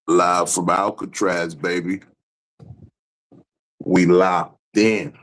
Live from Alcatraz, baby. We locked in.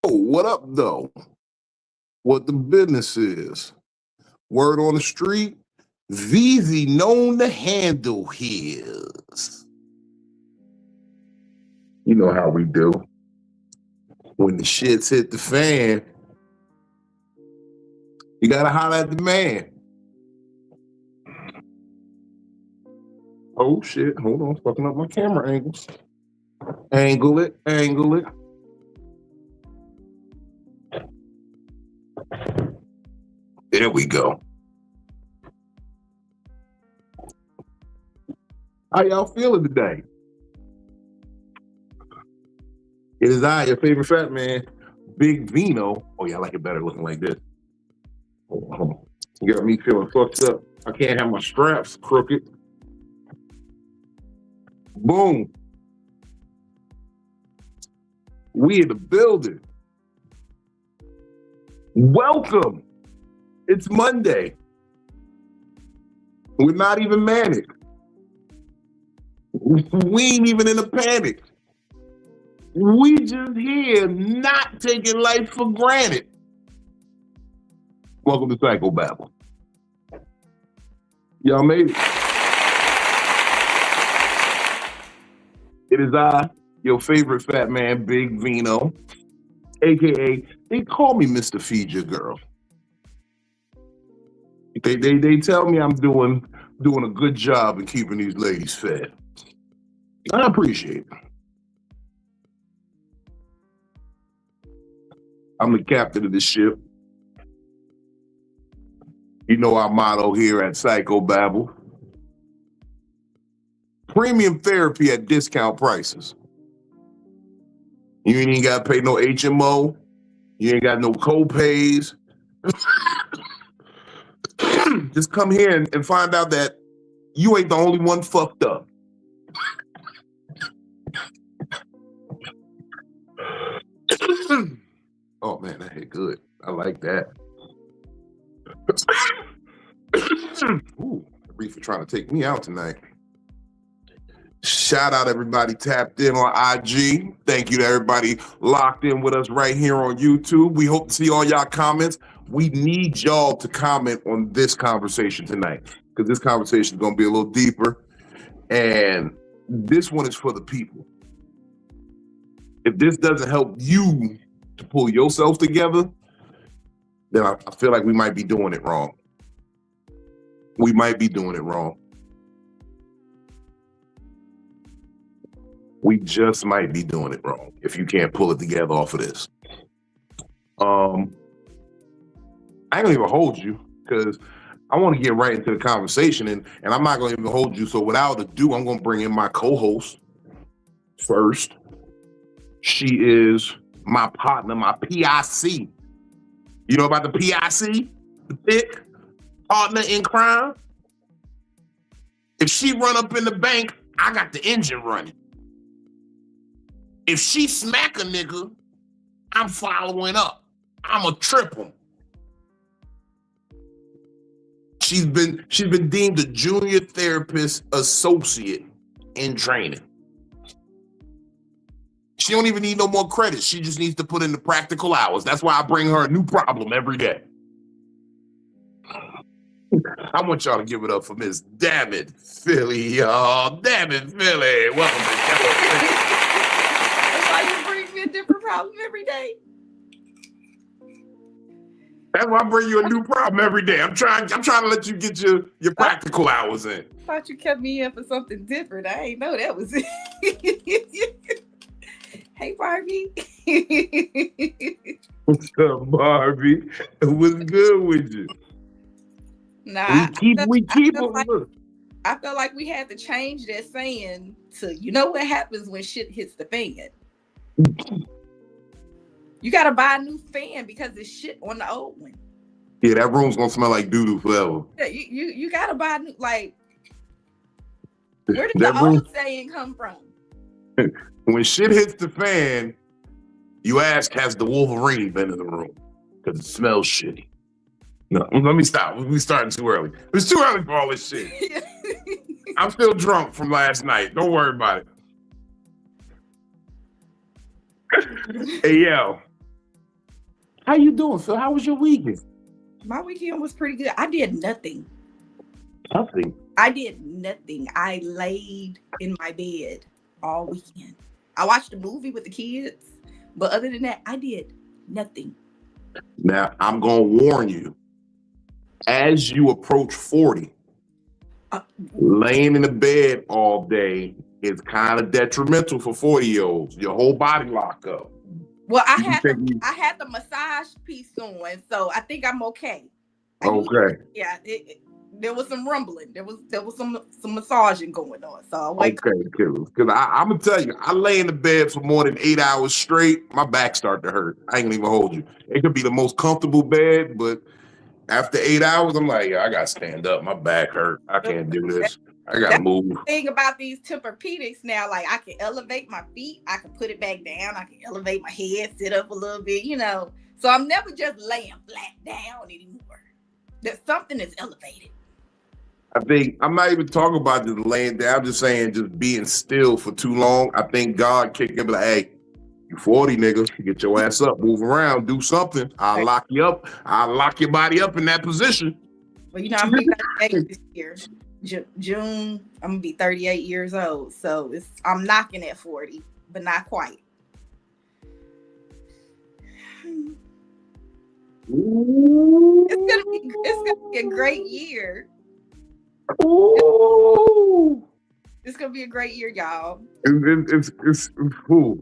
What up, though? What the business is? Word on the street, VZ known to handle his. You know how we do. When the shits hit the fan, you gotta holler at the man. Oh shit, hold on, fucking up my camera angles. Angle it. There we go. How y'all feeling today? It is I, your favorite fat man, Big Vino. Oh yeah, I like it better looking like this. Hold on. You got me feeling fucked up. I can't have my straps crooked. Boom. We in the building. Welcome. It's Monday. We're not even manic. We ain't even in a panic. We just here not taking life for granted. Welcome to Psycho-Babble. Y'all made it. It is I, your favorite fat man, Big Vino, AKA, they call me Mr. Feed Your Girl. They tell me I'm doing a good job in keeping these ladies fed. I appreciate it. I'm the captain of this ship. You know our motto here at Psycho-Babble. Premium therapy at discount prices. You ain't even got to pay no HMO. You ain't got no co-pays. Just come here and find out that you ain't the only one fucked up. Oh man, that hit good. I like that. Ooh, Reefer trying to take me out tonight. Shout out everybody tapped in on IG. Thank you to everybody locked in with us right here on YouTube. We hope to see all y'all comments. We need y'all to comment on this conversation tonight because this conversation is going to be a little deeper. And this one is for the people. If this doesn't help you to pull yourself together, then I feel like we might be doing it wrong. We might be doing it wrong. We just might be doing it wrong if you can't pull it together off of this. I ain't gonna even hold you because I want to get right into the conversation and I'm not gonna even hold you. So without ado, I'm gonna bring in my co-host first. She is my partner, my PIC. You know about the PIC? The pick? Partner in crime? If she run up in the bank, I got the engine running. If she smack a nigga, I'm following up. I'm a triple. She's been deemed a junior therapist associate in training. She don't even need no more credit. She just needs to put in the practical hours. That's why I bring her a new problem every day. I want y'all to give it up for Miss DamnItPhilly, y'all. DamnItPhilly. Welcome to the show. That's why you bring me a different problem every day. That's why I bring you a new problem every day. I'm trying to let you get your practical hours in. Thought you kept me in for something different. I ain't know that was it. Hey, Barbie. What's up, Barbie? What's good with you? Nah, We keep them. Look. I feel like we had to change that saying to, you know what happens when shit hits the fan? You gotta buy a new fan because there's shit on the old one. Yeah, that room's gonna smell like doo-doo forever. Yeah, you gotta buy a new, like, where did That the room, old saying come from? when shit hits the fan, you ask, has the Wolverine been in the room? Because it smells shitty. No, let me stop. We starting too early. It's too early for all this shit. I'm still drunk from last night. Don't worry about it. Hey, yo. How you doing, Phil? How was your weekend? My weekend was pretty good. I did nothing. Nothing. I did nothing. I laid in my bed all weekend. I watched a movie with the kids, but other than that, I did nothing. Now, I'm going to warn you. As you approach 40, laying in the bed all day is kind of detrimental for 40-year-olds. Your whole body lock up. Well, I had the massage piece on, so I think I'm okay. Okay. There was some rumbling. There was some massaging going on. So okay, because I'm gonna tell you, I lay in the bed for more than 8 hours straight. My back start to hurt. I ain't gonna even hold you. It could be the most comfortable bed, but after 8 hours, I'm like, I gotta stand up. My back hurt. I can't do this. I gotta move. The thing about these Tempur-Pedics now, like I can elevate my feet, I can put it back down, I can elevate my head, sit up a little bit, So I'm never just laying flat down anymore. There's something that's elevated. I think I'm not even talking about just laying down. I'm just saying just being still for too long. I think God kicked him like, hey, you 40, nigga. Get your ass up, move around, do something. I'll lock you up. I'll lock your body up in that position. Well, I'm gonna be 38 this year. June, I'm gonna be 38 years old. So I'm knocking at 40, but not quite. It's gonna be a great year. Ooh. It's gonna be a great year, y'all. It's cool.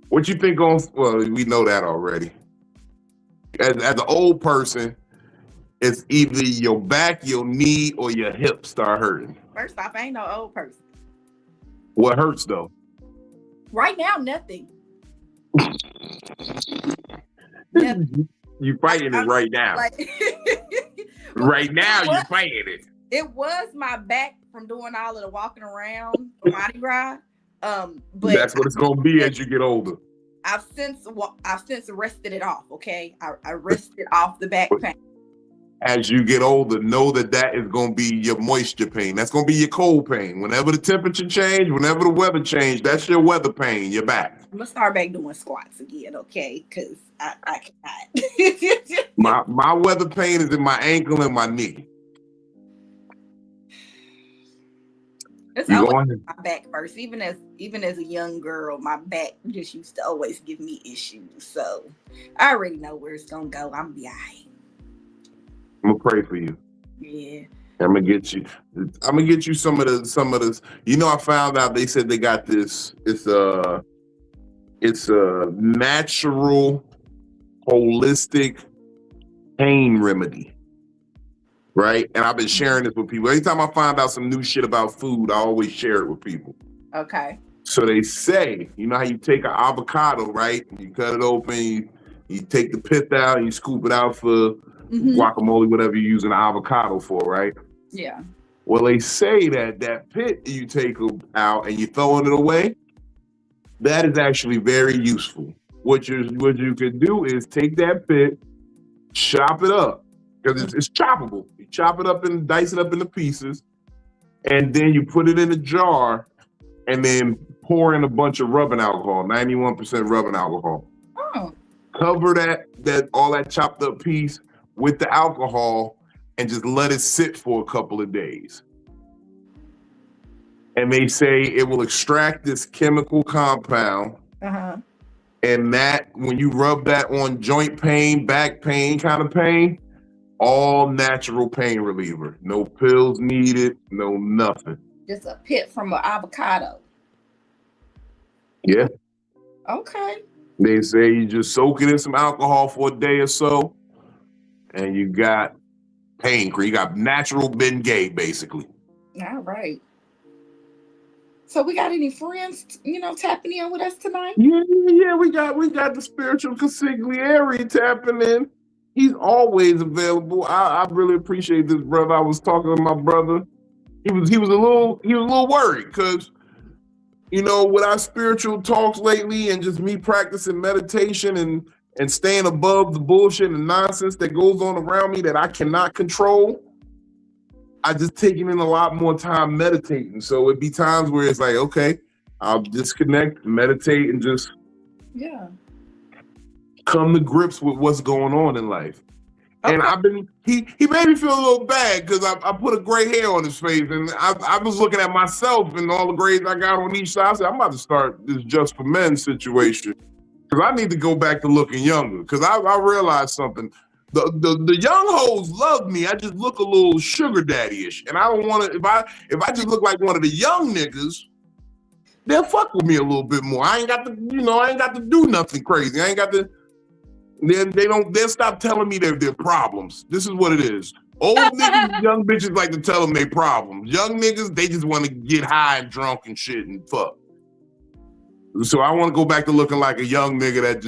What you think on? Well, we know that already. As an old person, it's either your back, your knee, or your hip start hurting. First off, I ain't no old person. What hurts though? Right now, nothing. You fighting it right now. Right now, you fighting it. It was my back from doing all of the walking around for Mardi Gras. But that's what it's gonna be as you get older. I've since rested it off. Okay, I rested off the back pain. As you get older, know that is going to be your moisture pain. That's going to be your cold pain. Whenever the temperature change, whenever the weather change, that's your weather pain, your back. I'm going to start back doing squats again, okay? Because I cannot. my weather pain is in my ankle and my knee. It's always my back first. Even as a young girl, my back just used to always give me issues. So I already know where it's going to go. I'm going to be all right. I'm gonna pray for you. Yeah. I'm gonna get you some of this. I found out they said they got this. It's a natural, holistic pain remedy, right? And I've been sharing this with people. Anytime I find out some new shit about food, I always share it with people. Okay. So they say, you know how you take an avocado, right? You cut it open, you take the pith out, and you scoop it out for guacamole, whatever you're using the avocado for, right? Yeah. Well, they say that pit you take out and you're throwing it away, that is actually very useful. What you can do is take that pit, chop it up, because it's choppable. You chop it up and dice it up into pieces, and then you put it in a jar, and then pour in a bunch of rubbing alcohol, 91% rubbing alcohol. Oh. Cover that all that chopped up piece with the alcohol and just let it sit for a couple of days. And they say it will extract this chemical compound. And that, when you rub that on joint pain, back pain kind of pain, all natural pain reliever. No pills needed, no nothing. Just a pit from an avocado. Yeah. Okay. They say you just soak it in some alcohol for a day or so, and you got pain cream. You got natural Bengay, basically. All right. So we got any friends, tapping in with us tonight? Yeah. We got the spiritual consigliere tapping in. He's always available. I really appreciate this brother. I was talking to my brother. He was a little worried because with our spiritual talks lately and just me practicing meditation and staying above the bullshit and nonsense that goes on around me that I cannot control. I just taking in a lot more time meditating. So it'd be times where it's like, okay, I'll disconnect, meditate, and just come to grips with what's going on in life. Okay. And he made me feel a little bad because I put a gray hair on his face, and I was looking at myself and all the grays I got on each side. I said, I'm about to start this Just for Men situation because I need to go back to looking younger. Because I realized something. The young hoes love me. I just look a little sugar daddy-ish, and I don't want to. If I just look like one of the young niggas, they'll fuck with me a little bit more. I ain't got to do nothing crazy. I ain't got to. Then they'll stop telling me their problems. This is what it is. Old niggas, young bitches like to tell them their problems. Young niggas, they just want to get high and drunk and shit and fuck. So I want to go back to looking like a young nigga that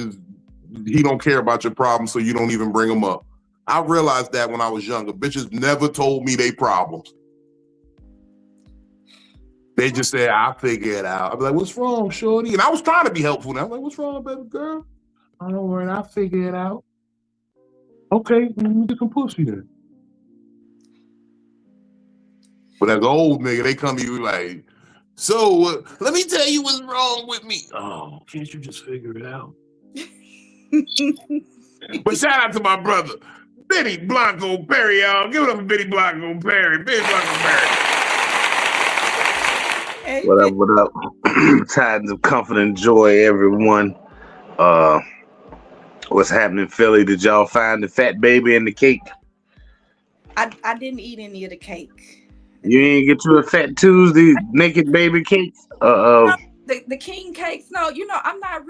he don't care about your problems, so you don't even bring them up. I realized that when I was younger. Bitches never told me their problems. They just said, I'll figure it out. I'd be like, what's wrong, shorty? And I was trying to be helpful. And I was like, what's wrong, baby girl? I don't worry, I'll figure it out. Okay, let me get some pussy then. But as an old nigga, they come to you like, so let me tell you what's wrong with me. Oh, can't you just figure it out? But shout out to my brother, Benny Blanco Perry, y'all. Give it up for Benny Blanco Perry. Benny Blanco Perry. Hey, what up? Tidings of comfort and joy, everyone. What's happening, Philly? Did y'all find the fat baby and the cake? I didn't eat any of the cake. You ain't get you a Fat Tuesday naked baby cake? No, the king cakes. No, I'm not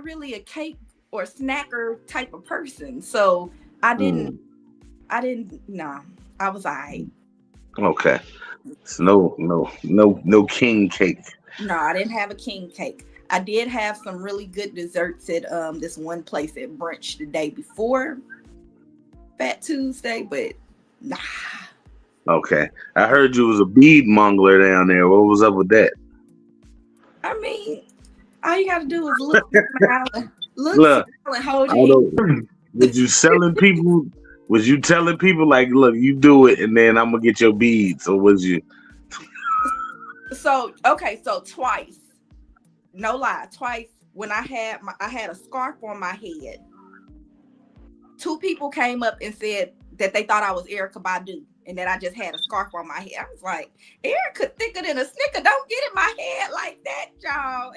really a cake or snacker type of person. So I didn't. No, I was alright. Okay. So no king cake. No, I didn't have a king cake. I did have some really good desserts at this one place at brunch the day before Fat Tuesday, but nah. Okay. I heard you was a bead mongler down there. What was up with that? I mean, all you gotta do is look and hold it. Was you telling people like, look, you do it and then I'm gonna get your beads, or was you? So twice. No lie, twice when I had a scarf on my head. Two people came up and said that they thought I was Erykah Badu and that I just had a scarf on my head. I was like, Erykah thicker than a snicker. Don't get in my head like that, y'all.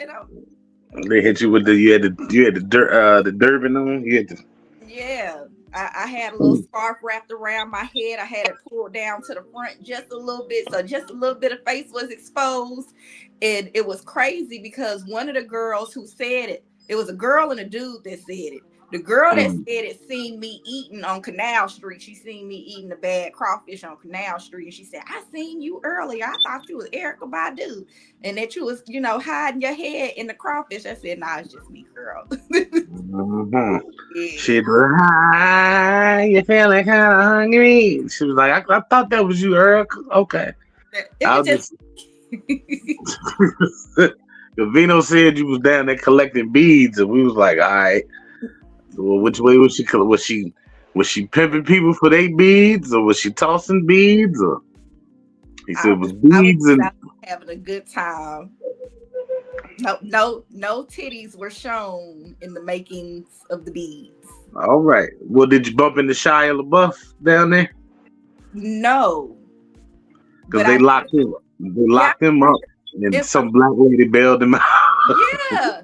And they hit you with you had the Durban on. Yeah. I had a little scarf wrapped around my head. I had it pulled down to the front just a little bit. So just a little bit of face was exposed. And it was crazy because one of the girls who said it was a girl and a dude that said it. The girl that said it seen me eating on Canal Street. She seen me eating a bad crawfish on Canal Street. And she said, I seen you earlier. I thought you was Erykah Badu. And that you was, hiding your head in the crawfish. I said, nah, it's just me, girl. Yeah. She was, hi, you feeling kind of hungry? She was like, I thought that was you, Erykah. Okay. It was just... Vino said you was down there collecting beads, and we was like, all right. Well, which way was she? Was she pimping people for their beads, or was she tossing beads? Or he said it was beads and having a good time. No titties were shown in the makings of the beads. All right. Well, did you bump into Shia LaBeouf down there? No. Because they locked him. They locked him up, and some black lady bailed him out. Yeah.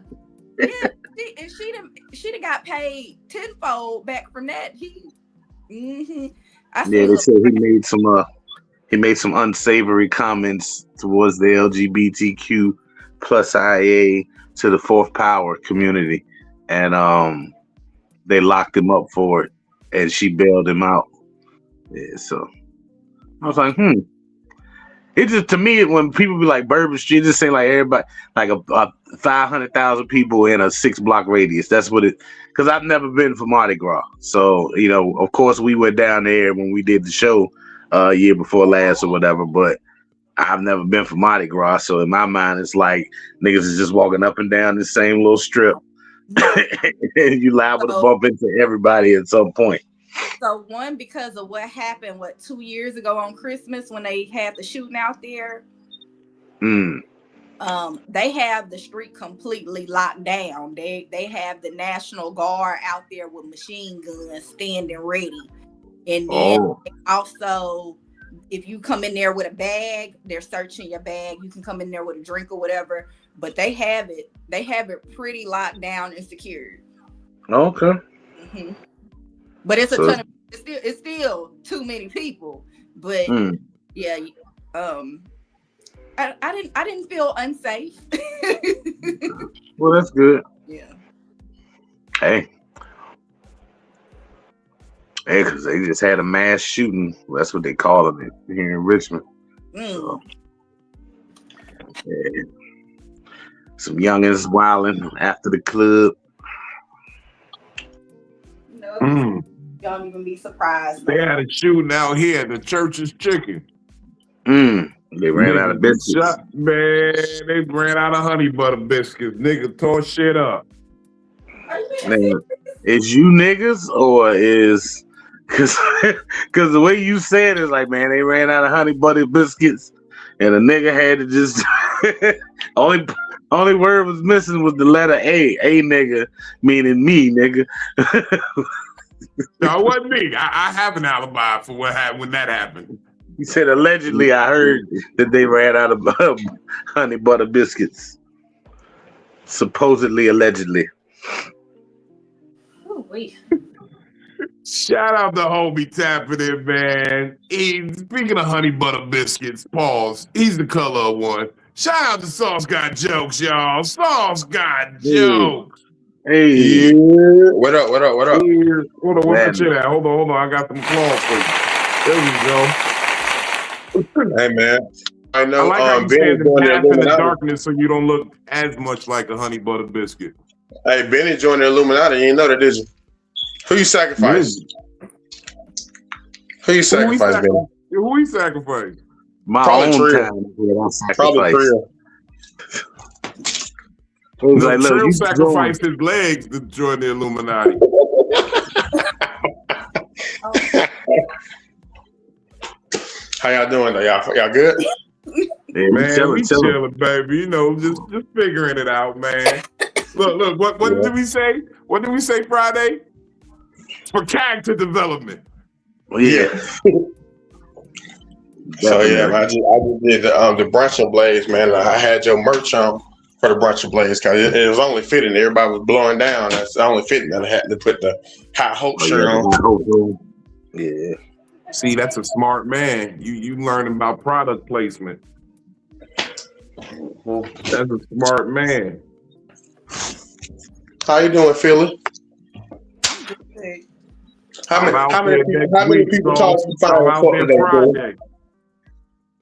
She done got paid tenfold back from that. They said he made some unsavory comments towards the LGBTQ plus IA to the Fourth Power community, and they locked him up for it, and she bailed him out. Yeah, so I was like, It just, to me, when people be like Bourbon Street, it just seems like everybody, like a 500,000 people in a 6-block radius. That's what it. Because I've never been for Mardi Gras, so of course we went down there when we did the show year before last or whatever. But I've never been for Mardi Gras, so in my mind, it's like niggas is just walking up and down the same little strip, and you liable to bump into everybody at some point. So one, because of what happened, 2 years ago on Christmas when they had the shooting out there, they have the street completely locked down. They have the National Guard out there with machine guns standing ready. And then also, if you come in there with a bag, they're searching your bag. You can come in there with a drink or whatever, but they have it pretty locked down and secured. Okay. Mm-hmm. But it's a ton of, it's still too many people. But yeah, I didn't feel unsafe. Well, that's good. Yeah. Hey, because they just had a mass shooting. That's what they call it here in Richmond. So, yeah. Some youngins wilding after the club. No, don't even be surprised. They had a shooting out here at the Church's Chicken. They ran out of biscuits. Man, they ran out of honey butter biscuits. Nigga tore shit up. Man, is you niggas or is because the way you said it is like, man, they ran out of honey butter biscuits and a nigga had to just only word was missing was the letter A nigga, meaning me, nigga. No, it wasn't me. I have an alibi for what happened when that happened. He said allegedly. I heard that they ran out of honey butter biscuits. Supposedly, allegedly. Oh wait. Shout out to homie tapping it, man. Speaking of honey butter biscuits, pause. He's the color of one. Shout out to Sauce Got Jokes, y'all. Sauce Got Jokes. Hey. What up? Hold on, what's the shit at? Hold on. I got them claws for you. There we go. Hey, man. I know. I like how you stand in the darkness so you don't look as much like a honey butter biscuit. Hey, Benny joined the Illuminati. You ain't know that, did you? Who you sacrificed? Who you sacrificed, Benny? Who you sacrificed? My Probably own Trill. time. Probably Trill. Like, Trill sacrificed his legs to join the Illuminati. How y'all doing though? Y'all good? Yeah, man, we chilling, baby. Just figuring it out, man. Look. What did we say? What did we say Friday? For character development. Yeah. So yeah, I just did the brunch and blaze, man. I had your merch on for the brunch and blaze because it was only fitting. Everybody was blowing down. That's only fitting. I had to put the High Hope shirt on. Yeah. See, that's a smart man. You learning about product placement. That's a smart man. How you doing, Philly? How many people call you fine as fuck today,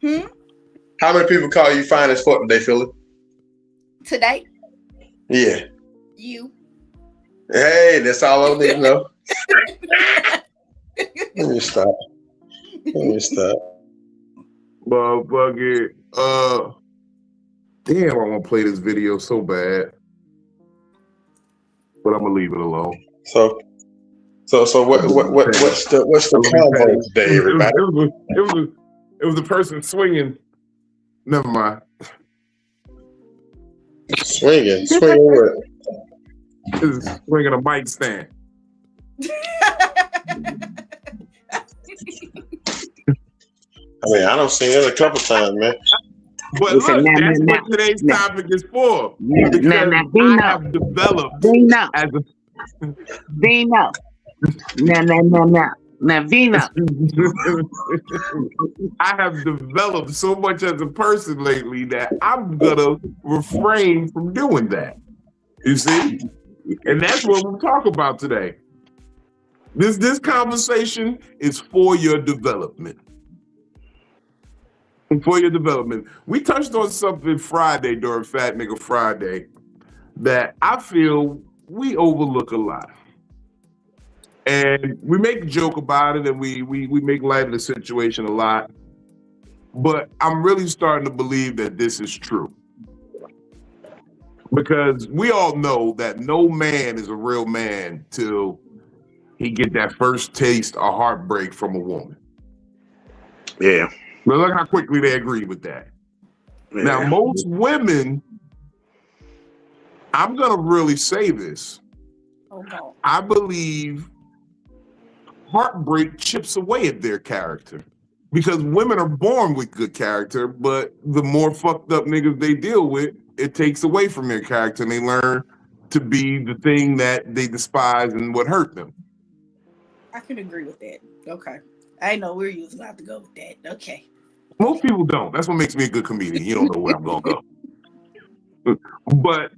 Philly? How many people call you fine as fuck today, Philly? Today? Yeah. You. Hey, that's all I need to know. Let me stop. Motherfucker. Damn, I want to play this video so bad. But I'm gonna leave it alone. So what's the combo today, everybody? It was the person swinging. Never mind. Swinging what? It was swinging a mic stand. I mean, I don't see it a couple times, man. But look, that's what today's topic is for. I have developed as a Vino. Now, Vino. I have developed so much as a person lately that I'm gonna refrain from doing that. You see? And that's what we'll talk about today. This conversation is for your development. For your development. We touched on something Friday during Fat Nigga Friday that I feel we overlook a lot. And we make a joke about it and we make light of the situation a lot. But I'm really starting to believe that this is true. Because we all know that no man is a real man till he get that first taste of heartbreak from a woman. Yeah. But look how quickly they agree with that. Yeah. Now, most women, I'm going to really say this. Oh, no. I believe heartbreak chips away at their character. Because women are born with good character, but the more fucked up niggas they deal with, it takes away from their character and they learn to be the thing that they despise and what hurt them. I can agree with that. Okay. I know we're using not to go with that. Okay. Most people don't. That's what makes me a good comedian. You don't know where I'm going to go. But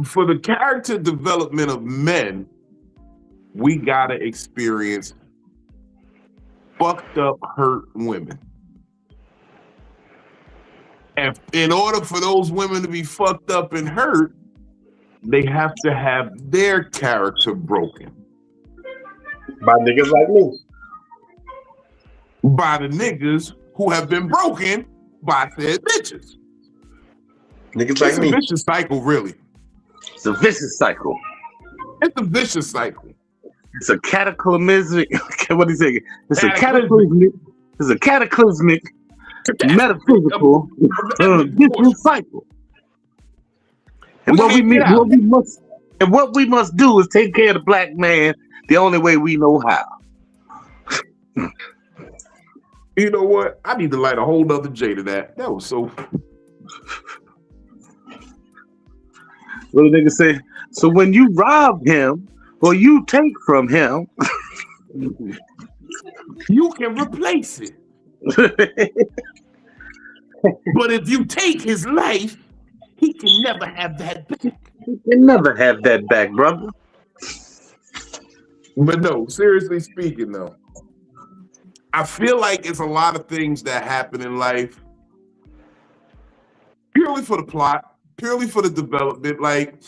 for the character development of men, we got to experience fucked up, hurt women. And in order for those women to be fucked up and hurt, they have to have their character broken. By niggas like me. By the niggas who have been broken by said bitches. Niggas like me. It's a vicious cycle, really. It's a vicious cycle. It's a vicious cycle. It's a cataclysmic. What do you say? It's a cataclysmic. It's a cataclysmic, metaphysical, vicious cycle. And what we must do is take care of the black man the only way we know how. You know what? I need to light a whole nother J to that. That was so. What do niggas say? So when you rob him or you take from him, you can replace it. But if you take his life, he can never have that back. He can never have that back, brother. But no, seriously speaking though, I feel like it's a lot of things that happen in life purely for the plot, purely for the development. Like,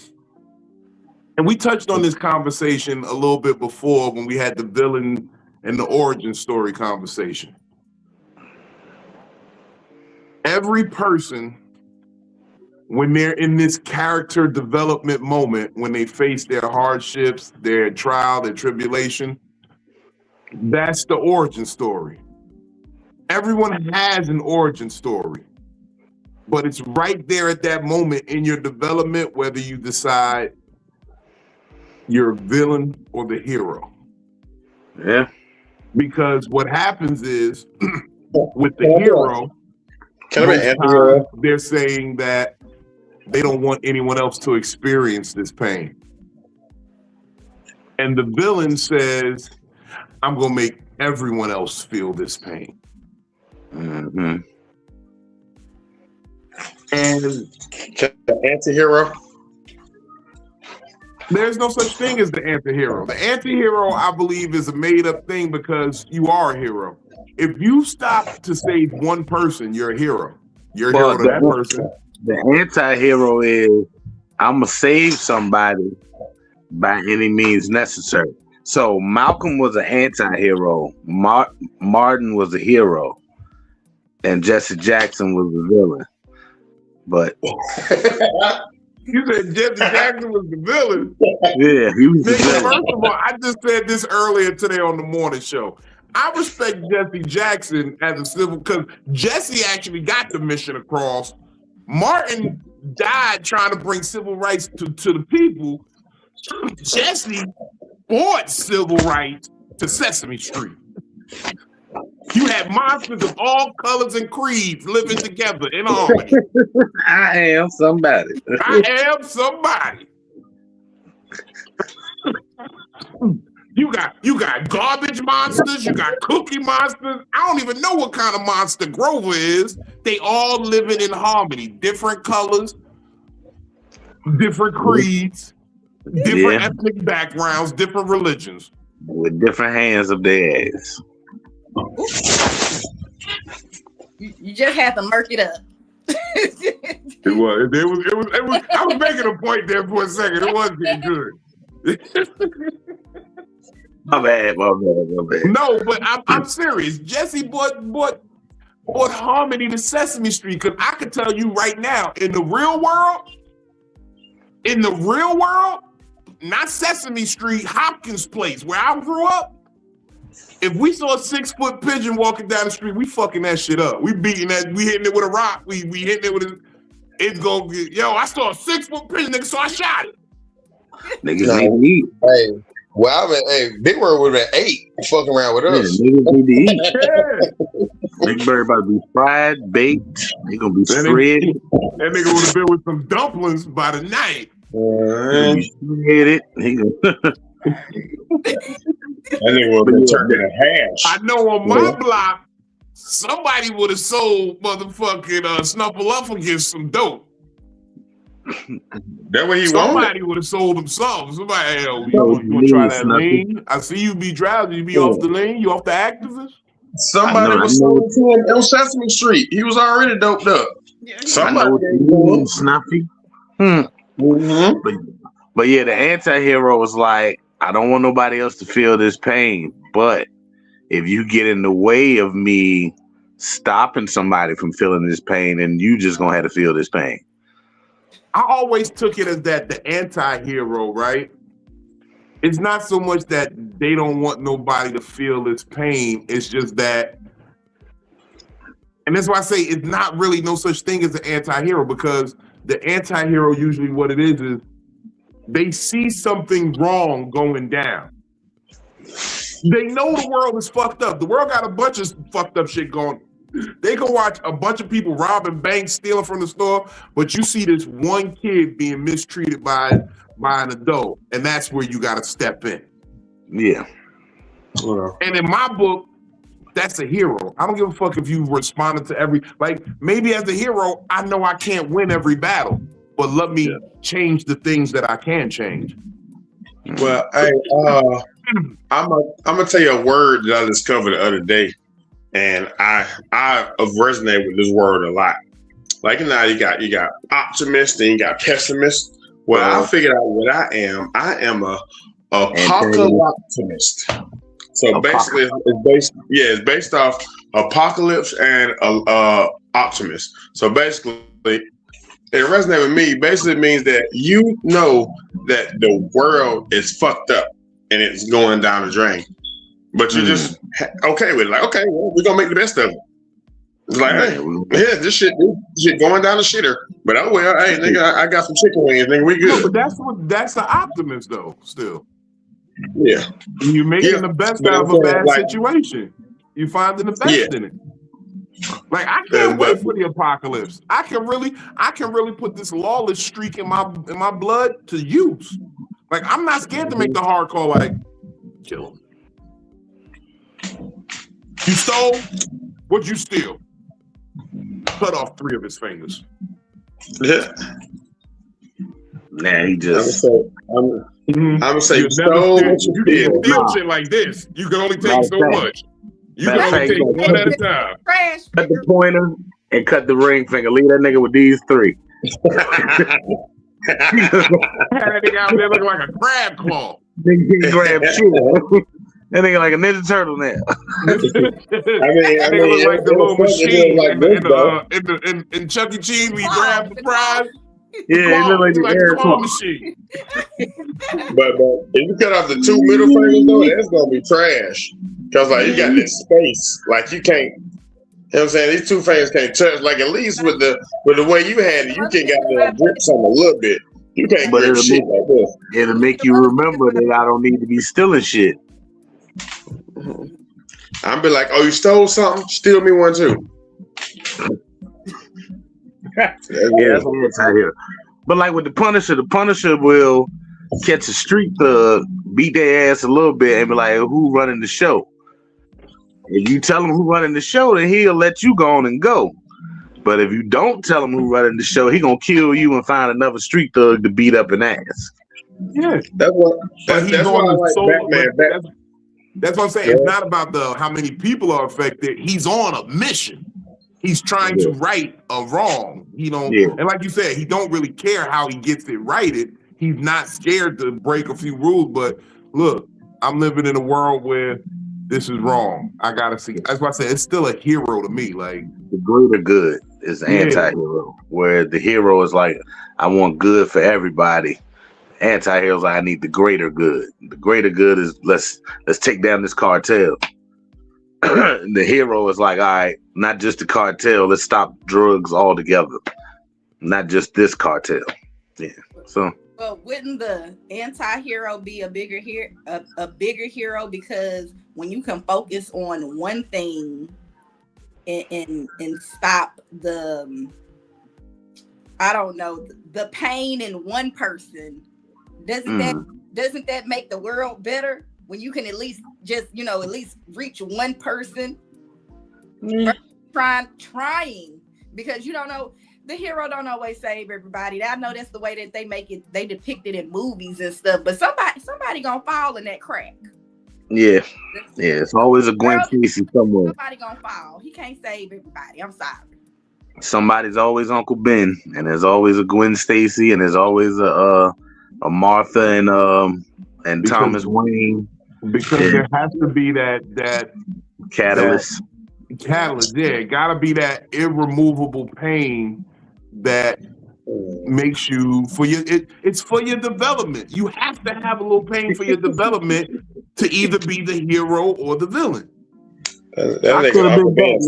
and we touched on this conversation a little bit before when we had the villain and the origin story conversation. Every person, when they're in this character development moment, when they face their hardships, their trial, their tribulation, that's the origin story. Everyone has an origin story, but it's right there at that moment in your development, whether you decide you're a villain or the hero. Yeah. Because what happens is with the hero, they're saying that they don't want anyone else to experience this pain. And the villain says, I'm going to make everyone else feel this pain. Mm-hmm. And the anti-hero? There's no such thing as the anti-hero. The anti-hero, I believe, is a made-up thing because you are a hero. If you stop to save one person, you're a hero. You're a hero to that person. The anti-hero is, I'm going to save somebody by any means necessary. So Malcolm was an anti-hero. Martin was a hero. And Jesse Jackson was the villain. But... You said Jesse Jackson was the villain? Yeah, he was the villain. First of all, I just said this earlier today on the morning show. I respect Jesse Jackson as a civil, because Jesse actually got the mission across. Martin died trying to bring civil rights to the people. Jesse brought civil rights to Sesame Street. You had monsters of all colors and creeds living together in harmony. I am somebody. I am somebody. You got garbage monsters, you got cookie monsters. I don't even know what kind of monster Grover is. They all living in harmony, different colors. different creeds, different ethnic backgrounds, different religions. With different hands of their ass. You just have to murk it up. It was. I was making a point there for a second. It wasn't getting good. My bad. No, but I'm serious. Jesse bought Harmony to Sesame Street because I could tell you right now, in the real world, not Sesame Street, Hopkins Place, where I grew up. If we saw a 6-foot pigeon walking down the street, we fucking that shit up. We beating that. We hitting it with a rock. We hitting it with a. It's gonna get. Yo, I saw a 6-foot pigeon, nigga, so I shot it. Niggas need to eat. Hey, well, Big Bird would have been 8 fucking around with us. Niggas need to eat. Big Bird about to be fried, baked. They gonna be shredded. That nigga would have been with some dumplings by the night. Shredded. That nigga would have been turned into hash. I know on my block, somebody would have sold motherfucking Snuffleupagus some dope. That what he Somebody wanted. would have sold him some. Somebody, you want to try that lean? I see you be drowsy. You be off the lean? You off the activist? Somebody was sold to him on Sesame Street. He was already doped up. Somebody Snuffy. Mm-hmm. But yeah, the anti-hero was like, I don't want nobody else to feel this pain, but if you get in the way of me stopping somebody from feeling this pain, then you just gonna have to feel this pain. I always took it as that the anti-hero, right? It's not so much that they don't want nobody to feel this pain. It's just that, and that's why I say it's not really no such thing as an anti-hero, because the anti-hero usually what it is they see something wrong going down. They know the world is fucked up. The world got a bunch of fucked up shit going. They can watch a bunch of people robbing banks, stealing from the store, but you see this one kid being mistreated by an adult, and that's where you got to step in. Yeah. And in my book, that's a hero. I don't give a fuck if you responded to every, like, maybe as a hero, I know I can't win every battle, but let me change the things that I can change. Well, hey, I'm gonna tell you a word that I discovered the other day, and I resonate with this word a lot. Like now, you got optimist and you got pessimist. Well, I figured out what I am. I am a apocalyptimist. So basically, it's based off apocalypse and optimist. So basically, it resonates with me. Basically, it means that you know that the world is fucked up and it's going down the drain, but you're just okay with it. Like, okay, well, we're gonna make the best of it. It's like, hey, yeah, this shit going down the shitter. But oh well, hey, nigga, I got some chicken wings, nigga, we good. No, but that's the optimist though. Still, yeah, you're making the best out of a bad situation. You finding the best in it. Like I can't wait for the apocalypse. I can really put this lawless streak in my blood to use. Like I'm not scared to make the hard call. Like kill him. You stole? What'd you steal? Cut off 3 of his fingers. Yeah. Nah, he just. I'm gonna say you stole. You can't steal shit like this. You can only take so much. You can only take one at a time. Cut the pointer and cut the ring finger. Leave that nigga with these 3. That nigga out there looking like a crab claw. Nigga grab shit. That nigga like a Ninja Turtle now. I mean, look like the little machine in Chuck E. Cheese. We grab the prize. Yeah, it look like the claw machine. But if you cut off the 2 middle fingers though, that's gonna be trash. Cause like you got this space, like you can't. You know what I'm saying? These 2 fingers can't touch. Like at least with the way you had it, you can got the grips on a little bit. You can't grip shit like this. It'll make you remember that I don't need to be stealing shit. I'm be like, oh, you stole something? Steal me one too. That's what it's out here. But like with the Punisher will catch a street thug, beat their ass a little bit, and be like, who running the show? If you tell him who running the show, then he'll let you go on and go. But if you don't tell him who running the show, he gonna kill you and find another street thug to beat up an ass. Yeah, That's why I like Batman. That's what I'm saying. It's not about how many people are affected. He's on a mission. He's trying to right a wrong. And like you said, he don't really care how he gets it righted. He's not scared to break a few rules. But look, I'm living in a world where this is wrong. I gotta see. That's why I said it's still a hero to me. Like the greater good is the anti-hero, where the hero is like, I want good for everybody. Anti-heroes like, I need the greater good. The greater good is let's take down this cartel. The hero is like, all right, not just the cartel, let's stop drugs altogether. Not just this cartel. Yeah. So well, wouldn't the anti-hero be a bigger hero because when you can focus on one thing and stop the the pain in one person, doesn't that make the world better when you can at least reach one person trying because you don't know. The hero don't always save everybody. I know that's the way that they depict it in movies and stuff, but somebody gonna fall in that crack. Yeah. It's always a Gwen Stacy somewhere. Somebody gonna fall. He can't save everybody. I'm sorry. Somebody's always Uncle Ben, and there's always a Gwen Stacy, and there's always a Martha and Thomas Wayne. Because there has to be that catalyst. Gotta be that irremovable pain that makes you it's for your development. You have to have a little pain for your development to either be the hero or the villain. That could have been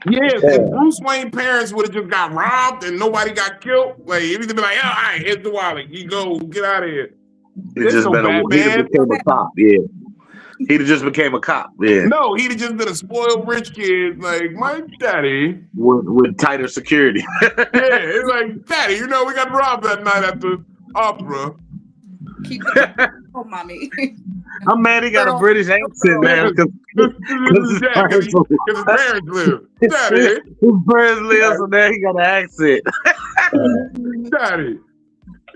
if Bruce Wayne parents would have just got robbed and nobody got killed, like he'd have been like, all right, here's the wallet, you go, get out of here. He'd just became a cop, yeah. He'd have just became a cop, yeah. No, he'd have just been a spoiled rich kid, like my daddy. With tighter security. It's like, daddy, we got robbed that night at the opera. Keep it mommy. I'm mad he got a British accent, man. Because his parents live. Daddy. His parents live, so now he got an accent. Daddy.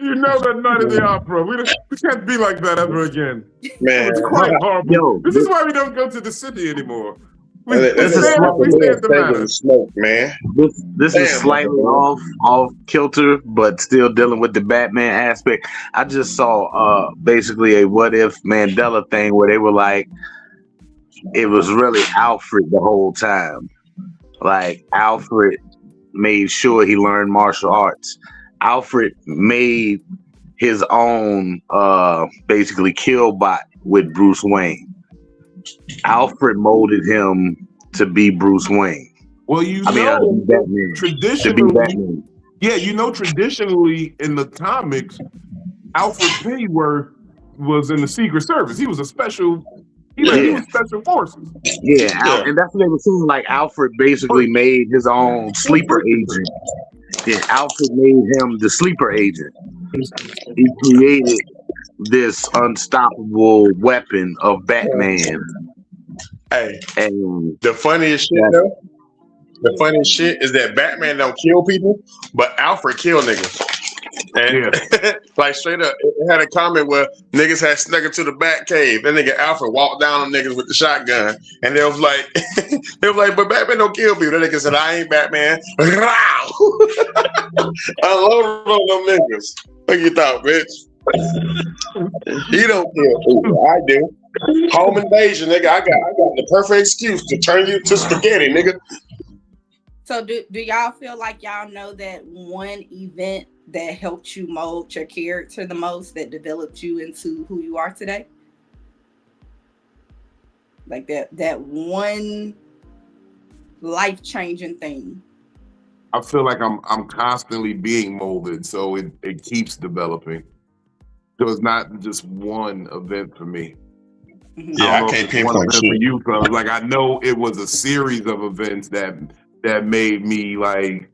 That night at the opera. We can't be like that ever again. Man. It's quite horrible. This is why we don't go to the city anymore. This is slightly off kilter, but still dealing with the Batman aspect. I just saw basically a what if Mandela thing where they were like, it was really Alfred the whole time. Like Alfred made sure he learned martial arts. Alfred made his own basically kill bot with Bruce Wayne. Alfred molded him to be Bruce Wayne. Well, traditionally, traditionally in the comics, Alfred Pennyworth was in the Secret Service. He was a special. He was special forces. Yeah, and that's what they were saying. Like Alfred basically made his own sleeper agent. Yeah, Alfred made him the sleeper agent. He created this unstoppable weapon of Batman. Hey, and the funniest shit is that Batman don't kill people, but Alfred kill niggas. And like straight up, it had a comment where niggas had snuck into the Bat Cave. Then nigga Alfred walked down on niggas with the shotgun, and they was like, but Batman don't kill people. That nigga said, I ain't Batman. Unloaded on them niggas. What you thought, bitch? He don't kill people. I do. Home invasion, nigga. I got the perfect excuse to turn you to spaghetti, nigga. So do y'all feel like y'all know that one event that helped you mold your character the most, that developed you into who you are today? Like that one life-changing thing. I feel like I'm constantly being molded, so it keeps developing. So it's not just one event for me. Yeah, I can't pinpoint shit. For you, fellas. Like I know it was a series of events that made me like.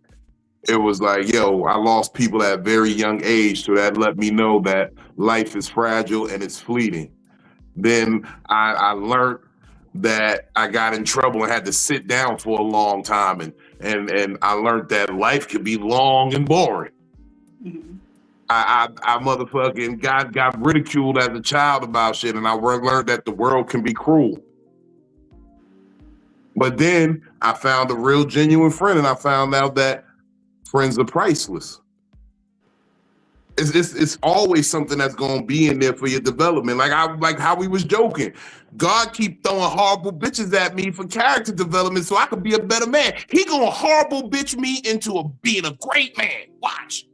It was like, yo, I lost people at a very young age, so that let me know that life is fragile and it's fleeting. Then I learned that I got in trouble and had to sit down for a long time, and I learned that life could be long and boring. Mhm. I motherfucking got ridiculed as a child about shit, and I learned that the world can be cruel. But then I found a real genuine friend, and I found out that friends are priceless. It's always something that's gonna be in there for your development. Like how we was joking. God keep throwing horrible bitches at me for character development so I could be a better man. He gonna horrible bitch me into being a great man. Watch.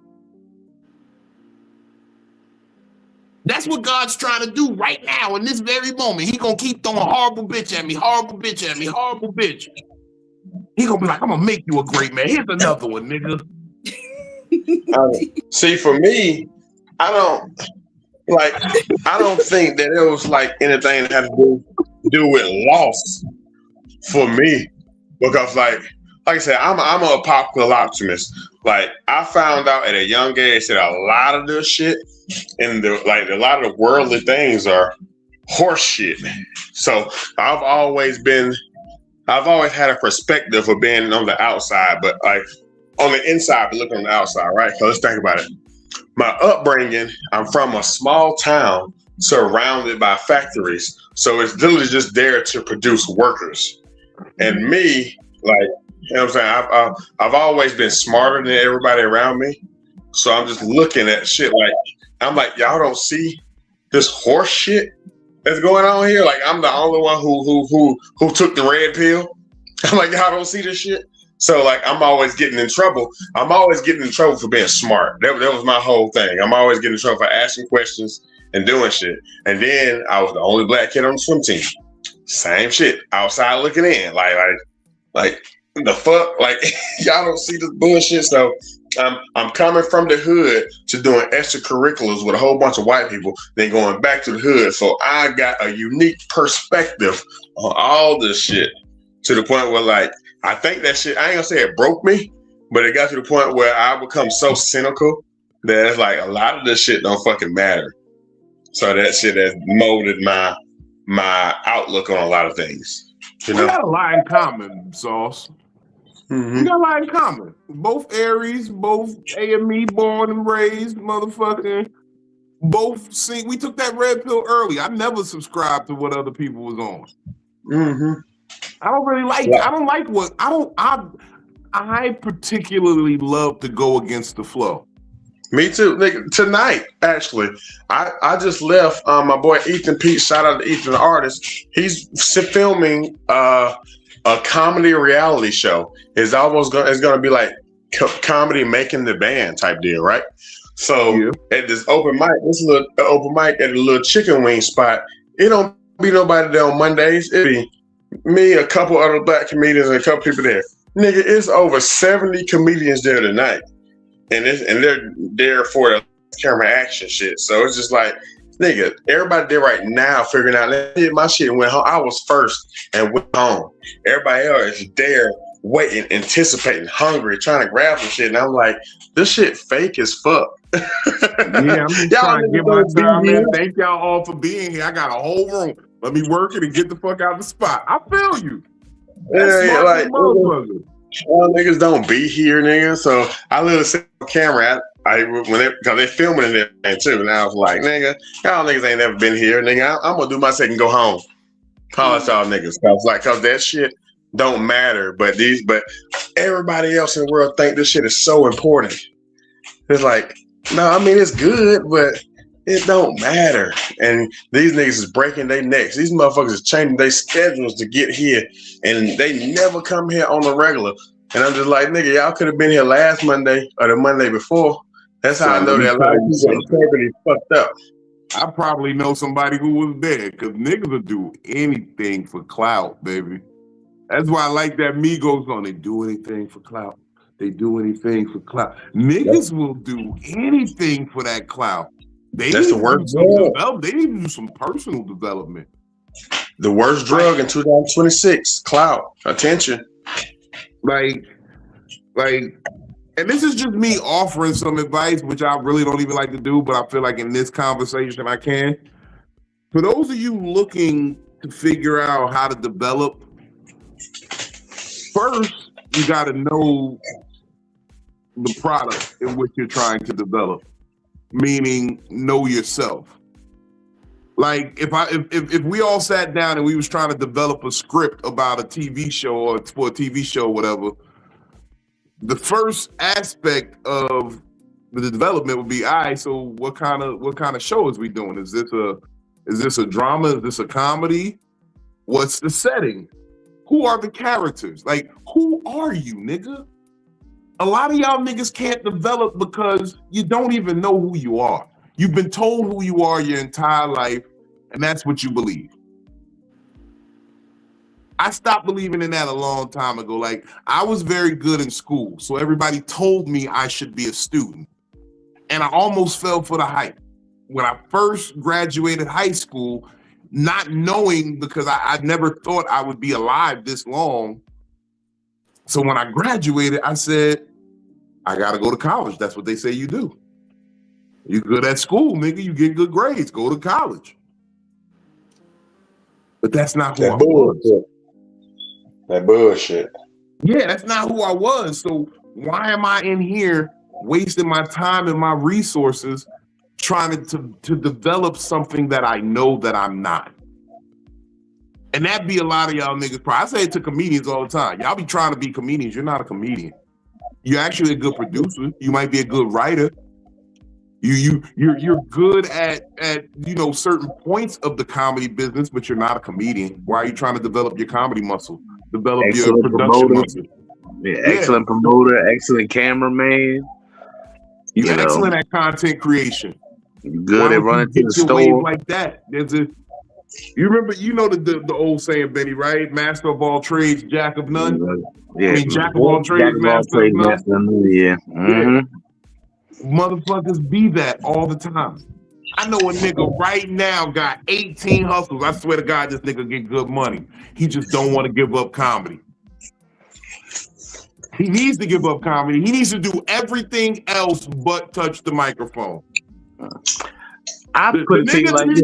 That's what God's trying to do right now in this very moment. He gonna keep throwing horrible bitch at me, horrible bitch at me, horrible bitch. He gonna be like, I'm gonna make you a great man. Here's another one, nigga. See, for me, I don't think that it was like anything that had to do with loss for me, because like I said, I'm a popular optimist. Like I found out at a young age that a lot of this shit and a lot of the worldly things are horse shit. So I've always had a perspective of being on the outside, but like on the inside, but looking on the outside, right? So let's think about it. My upbringing, I'm from a small town surrounded by factories. So it's literally just there to produce workers. And me, like, you know what I'm saying? I've always been smarter than everybody around me. So I'm just looking at shit like, I'm like, y'all don't see this horse shit that's going on here? Like, I'm the only one who took the red pill. I'm like, y'all don't see this shit? So like, I'm always getting in trouble. I'm always getting in trouble for being smart. That was my whole thing. I'm always getting in trouble for asking questions and doing shit. And then I was the only black kid on the swim team. Same shit. Outside looking in. Like the fuck? Like y'all don't see this bullshit. So I'm coming from the hood to doing extracurriculars with a whole bunch of white people, then going back to the hood. So I got a unique perspective on all this shit to the point where like, I think that shit, I ain't gonna say it broke me, but it got to the point where I become so cynical that it's like a lot of this shit don't fucking matter. So that shit has molded my outlook on a lot of things. You know? We got a lot in common, Sauce. Mm-hmm. We got a lot in common. Both Aries, both AME, born and raised, motherfucking. Both see, we took that red pill early. I never subscribed to what other people was on. Mm-hmm. I don't really like. Yeah. I particularly love to go against the flow. Me too. Nigga, tonight, actually, I just left. My boy Ethan Pete. Shout out to Ethan, the artist. He's filming a comedy reality show. It's gonna be like comedy making the band type deal, right? So at this open mic, open mic at a little chicken wing spot. It don't be nobody there on Mondays. It be me, a couple other black comedians, and a couple people there. Nigga, it's over 70 comedians there tonight. And they're there for the camera action shit. So it's just like, nigga, everybody there right now figuring out, I did my shit and went home. I was first and went home. Everybody else is there waiting, anticipating, hungry, trying to grab some shit. And I'm like, this shit fake as fuck. Yeah, I'm just trying to get my time, man. Thank y'all all for being here. I got a whole room. Let me work it and get the fuck out of the spot. I feel you. Yeah, like, all niggas don't be here, nigga. So I literally sit on camera because they filming it there too. And I was like, nigga, y'all niggas ain't never been here, nigga. I'm gonna do my set and go home. Call y'all niggas. Cause that shit don't matter. But everybody else in the world think this shit is so important. It's like, no, I mean it's good, but it don't matter. And these niggas is breaking their necks. These motherfuckers is changing their schedules to get here, and they never come here on the regular. And I'm just like, nigga, y'all could have been here last Monday or the Monday before. That's how I know that a lot of people integrity fucked up. I probably know somebody who was there because niggas will do anything for clout, baby. That's why I like that Migos song. They do anything for clout. They do anything for clout. Niggas will do anything for that clout. That's the worst drug. They need to do some personal development. The worst drug in 2026, clout, attention. Like, and this is just me offering some advice, which I really don't even like to do, but I feel like in this conversation I can. For those of you looking to figure out how to develop, first you got to know the product in which you're trying to develop, meaning know yourself. Like if we all sat down and we was trying to develop a script about a TV show or for a TV show, whatever, the first aspect of the development would be, all right, so what kind of show is we doing? Is this a drama? Is this a comedy? What's the setting? Who are the characters? Like, who are you, nigga? A lot of y'all niggas can't develop because you don't even know who you are. You've been told who you are your entire life, and that's what you believe. I stopped believing in that a long time ago. Like, I was very good in school, so everybody told me I should be a student. And I almost fell for the hype. When I first graduated high school, not knowing, because I never thought I would be alive this long. So when I graduated, I said, I gotta go to college. That's what they say you do. You good at school, nigga, you get good grades, go to college. But that's not who I was. That bullshit. Yeah, that's not who I was. So why am I in here wasting my time and my resources trying to develop something that I know that I'm not? And that be a lot of y'all niggas. I say it to comedians all the time. Y'all be trying to be comedians. You're not a comedian. You're actually a good producer. You might be a good writer. You're good at certain points of the comedy business, but you're not a comedian. Why are you trying to develop your comedy muscle? Develop excellent your production muscle. Yeah, excellent promoter, excellent cameraman. You're excellent at content creation. You're good at running to the store like that. You remember, the old saying, Benny, right? Master of all trades, jack of none. Yeah, I mean, jack of all trades, master of none. Yeah. Mm-hmm. Motherfuckers be that all the time. I know a nigga right now got 18 hustles. I swear to God, this nigga get good money. He just don't want to give up comedy. He needs to give up comedy. He needs to do everything else but touch the microphone. I put it to you like this.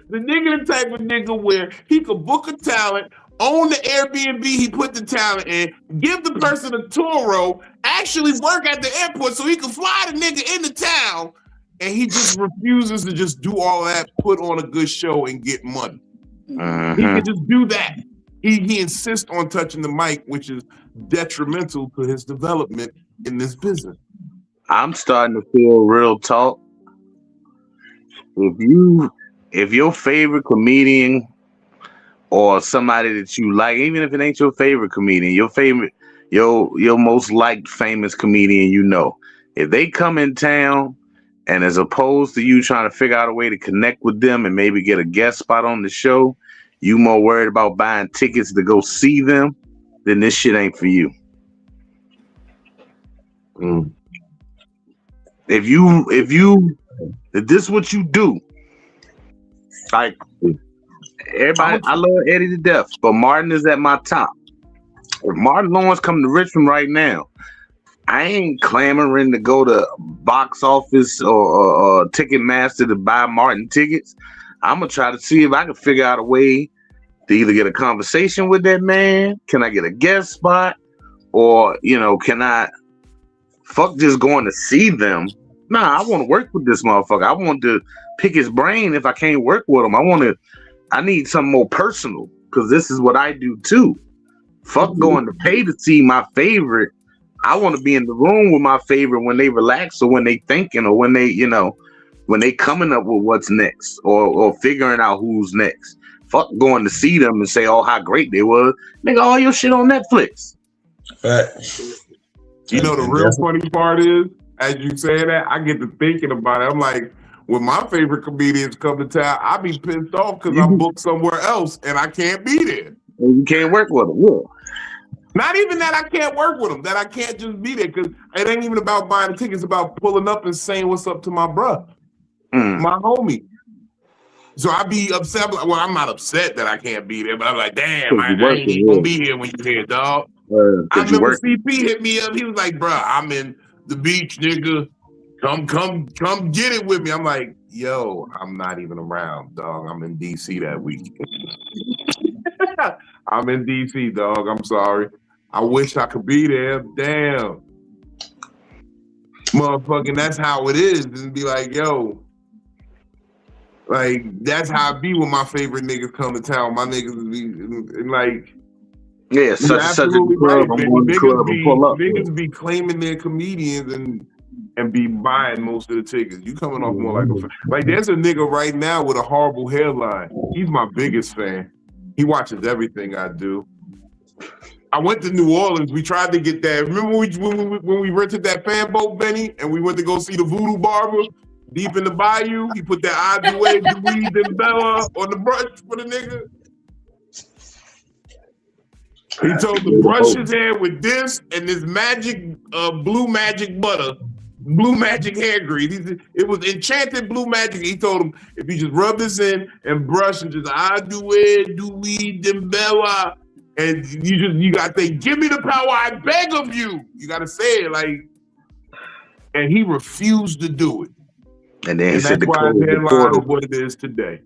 The nigga the type of nigga where he could book a talent, own the Airbnb he put the talent in, give the person a tour, actually work at the airport so he can fly the nigga into town, and he just refuses to just do all that, put on a good show and get money. Uh-huh. He can just do that. He insists on touching the mic, which is detrimental to his development in this business. I'm starting to feel real talk. If your favorite comedian or somebody that you like, even if it ain't your favorite comedian, your most liked famous comedian, if they come in town, and as opposed to you trying to figure out a way to connect with them and maybe get a guest spot on the show, you more worried about buying tickets to go see them, then this shit ain't for you. If this is what you do, like everybody, I love Eddie to death, but Martin is at my top. If Martin Lawrence come to Richmond right now, I ain't clamoring to go to box office or Ticketmaster to buy Martin tickets. I'm gonna try to see if I can figure out a way to either get a conversation with that man. Can I get a guest spot? Or, can I fuck just going to see them? Nah, I want to work with this motherfucker. I want to pick his brain if I can't work with him. I need something more personal, because this is what I do too. Fuck going to pay to see my favorite. I want to be in the room with my favorite when they relax, or when they thinking, or when they, when they coming up with what's next, or figuring out who's next. Fuck going to see them and say, oh, how great they were. Nigga, all your shit on Netflix. The real funny part is, as you say that, I get to thinking about it. I'm like, when my favorite comedians come to town, I be pissed off because I'm booked somewhere else and I can't be there. And you can't work with them. Yeah. Not even that I can't work with them, that I can't just be there, because it ain't even about buying the tickets. It's about pulling up and saying what's up to my bruh, my homie. So I be upset. Well, I'm not upset that I can't be there, but I'm like, damn, I ain't even gonna be here when you're here, dog. I remember CP hit me up. He was like, bruh, I'm in the beach, nigga. Come get it with me. I'm like, yo, I'm not even around, dog. I'm in DC that week. I'm in DC, dog. I'm sorry. I wish I could be there. Damn. Motherfucking, that's how it is. And be like, yo, like, that's how I be when my favorite niggas come to town. My niggas be like, yeah, such and such a club. Right, I'm going to the club and pull up. Niggas be claiming they're comedians and be buying most of the tickets. You coming off more like a fan. Like, there's a nigga right now with a horrible hairline. He's my biggest fan. He watches everything I do. I went to New Orleans. We tried to get that. Remember when we rented that fan boat, Benny, and we went to go see the Voodoo Barber deep in the bayou? He put that I do way, the weed, and Bella on the brush for the nigga. He told him to brush his hair with this and this magic, blue magic butter, blue magic hair grease. It was enchanted blue magic. He told him if you just rub this in and brush and just I do it, do weed, and Bella. And you gotta say, give me the power, I beg of you. You gotta say it like, and he refused to do it. And then he said that's why his hairline is what it is today.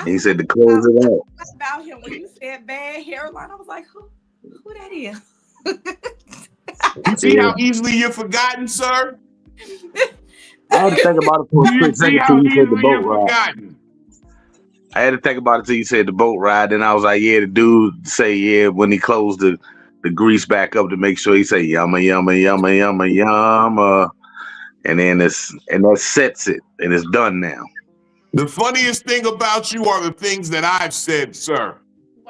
He said to close it out. About him when you said bad hairline, I was like, who that is? You see how easily you're forgotten, sir? I had to think about it for a quick second until you said the boat ride. I had to think about it till you said the boat ride. Then I was like, yeah, the dude say, yeah, when he closed the grease back up to make sure he say, yumma, yumma, yumma, yumma, yumma. And then that sets it, and it's done now. The funniest thing about you are the things that I've said, sir.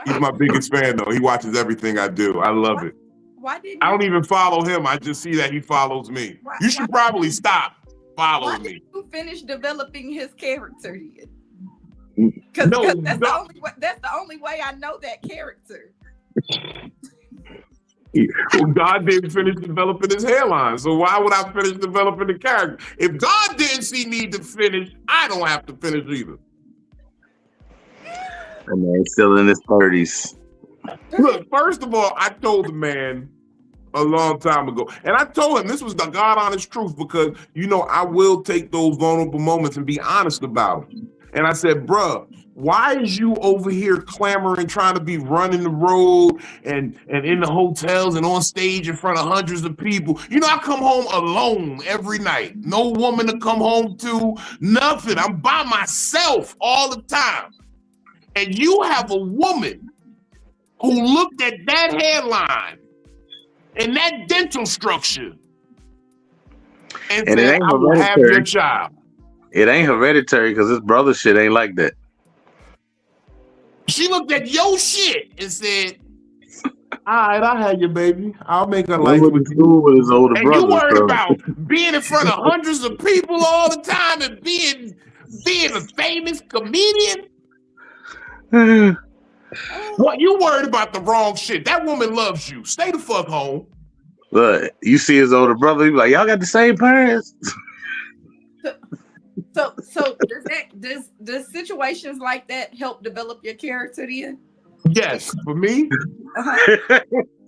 He's my biggest fan, though. He watches everything I do. I love it. I don't even follow him. I just see that he follows me. You should probably stop following me. Why did you finish developing his character yet? No, that's the only way I know that character. Well, God didn't finish developing his hairline, so why would I finish developing the character? If God didn't see need to finish, I don't have to finish either. And man, still in his 30s. Look, first of all, I told the man a long time ago, and I told him this was the God honest truth because, I will take those vulnerable moments and be honest about them. And I said, bruh, why is you over here clamoring, trying to be running the road and in the hotels and on stage in front of hundreds of people? I come home alone every night. No woman to come home to, nothing. I'm by myself all the time. And you have a woman who looked at that hairline and that dental structure and said, I will have your child. It ain't hereditary because his brother shit ain't like that. She looked at your shit and said, all right, I'll have your baby. I'll make a life with you. With his older brother, you worried about being in front of hundreds of people all the time and being a famous comedian? What, you worried about the wrong shit. That woman loves you. Stay the fuck home. Look, you see his older brother, you be like, y'all got the same parents? So does situations like that help develop your character then? Yes, for me.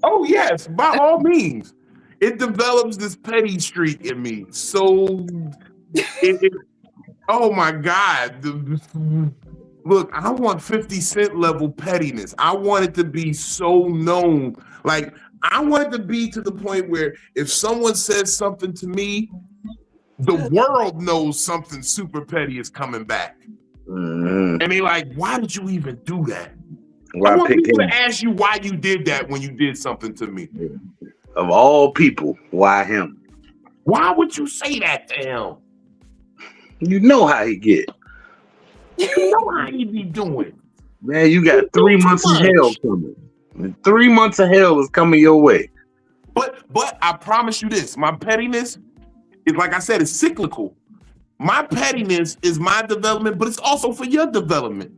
Oh yes, by all means. It develops this petty streak in me. So, oh my God. Look, I want 50 Cent level pettiness. I want it to be so known. Like, I want it to be to the point where if someone says something to me, the world knows something super petty is coming back. And they're like, why did you even do that? I want people to ask you why you did that when you did something to me. Of all people, why him? Why would you say that to him? You know how he get. You know how he be doing. Man, you got 3 months of hell coming. 3 months of hell is coming your way. But I promise you this, my pettiness is, like I said, it's cyclical. My pettiness is my development, but it's also for your development.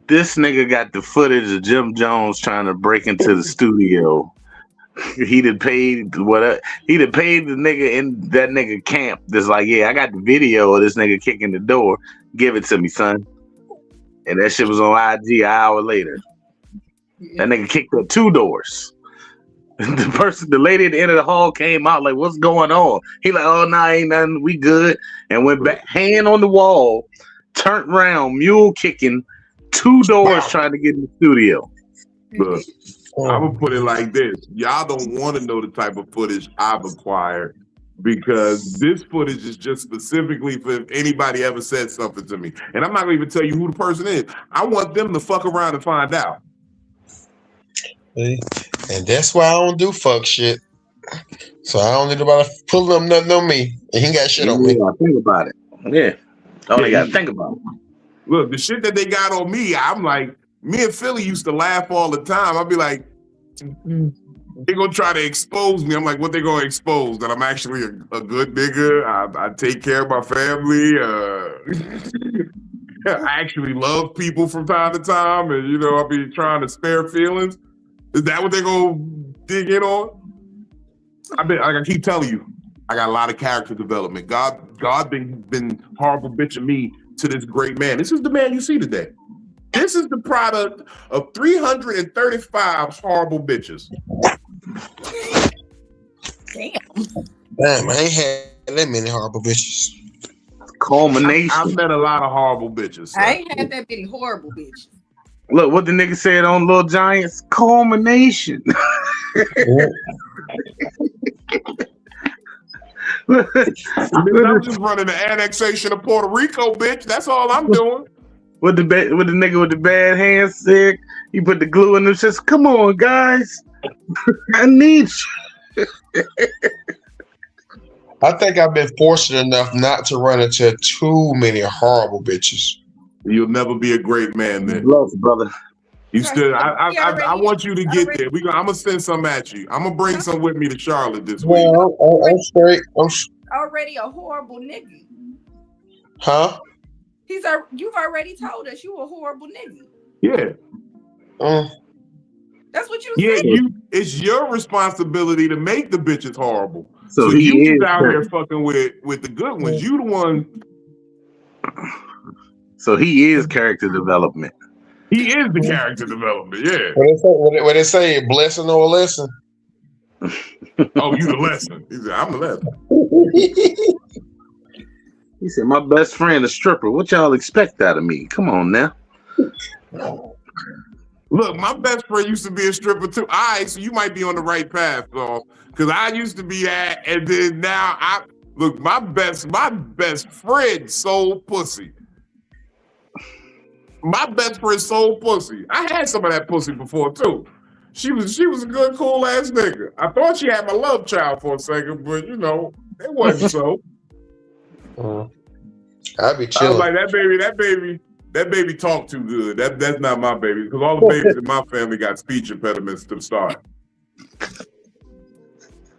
This nigga got the footage of Jim Jones trying to break into the studio. He'd have paid whatever. He'd have paid the nigga in that nigga camp. That's like, yeah, I got the video of this nigga kicking the door. Give it to me, son. And that shit was on IG an hour later. That nigga kicked up 2 doors. The lady at the end of the hall came out like, "What's going on?" He like, "Oh, nah, ain't nothing. We good." And went back, hand on the wall, turned around, mule kicking, 2 doors trying to get in the studio. Look, I'm gonna put it like this: y'all don't want to know the type of footage I've acquired because this footage is just specifically for if anybody ever said something to me, and I'm not gonna even tell you who the person is. I want them to fuck around and find out. And that's why I don't do fuck shit. So I don't need nobody pulling up nothing on me. And he got shit on me. Think about it. Yeah. Oh, you gotta think about it. Look, the shit that they got on me, I'm like, me and Philly used to laugh all the time. I'd be like, they're gonna try to expose me. I'm like, what they gonna expose? That I'm actually a good nigga. I take care of my family. I actually love people from time to time, and I'll be trying to spare feelings. Is that what they're gonna dig in on? I keep telling you, I got a lot of character development. God been horrible bitching me to this great man. This is the man you see today. This is the product of 335 horrible bitches. Damn, I ain't had that many horrible bitches. Culmination. I've met a lot of horrible bitches. So. I ain't had that many horrible bitches. Look what the nigga said on Little Giants. Culmination. I'm just running the annexation of Puerto Rico, bitch. That's all I'm doing. What the nigga with the bad hands said, he put the glue in them. Says, "Come on, guys, I need you." I think I've been fortunate enough not to run into too many horrible bitches. You'll never be a great man, then. Love, brother. You still, I want you to get there. I'm gonna send some at you. I'm gonna bring some with me to Charlotte this week. Well, I'm straight. Already a horrible nigga. Huh? You've already told us you a horrible nigga. Yeah. That's what you said. Yeah, it's your responsibility to make the bitches horrible. So you just out here fucking with the good ones. You the one. So he is character development. He is the character development, yeah. What they say, blessing or a lesson? Oh, you the lesson. He said, I'm the lesson. He said, my best friend, a stripper. What y'all expect out of me? Come on now. Look, my best friend used to be a stripper too. All right, so you might be on the right path, though. Because I used to be that, and then now my best friend sold pussy. My best friend sold pussy. I had some of that pussy before too. She was a good, cool ass nigga. I thought she had my love child for a second, but it wasn't so. I'd be chilling. I was like, that baby talk too good. That's not my baby. Because all the babies in my family got speech impediments to the start.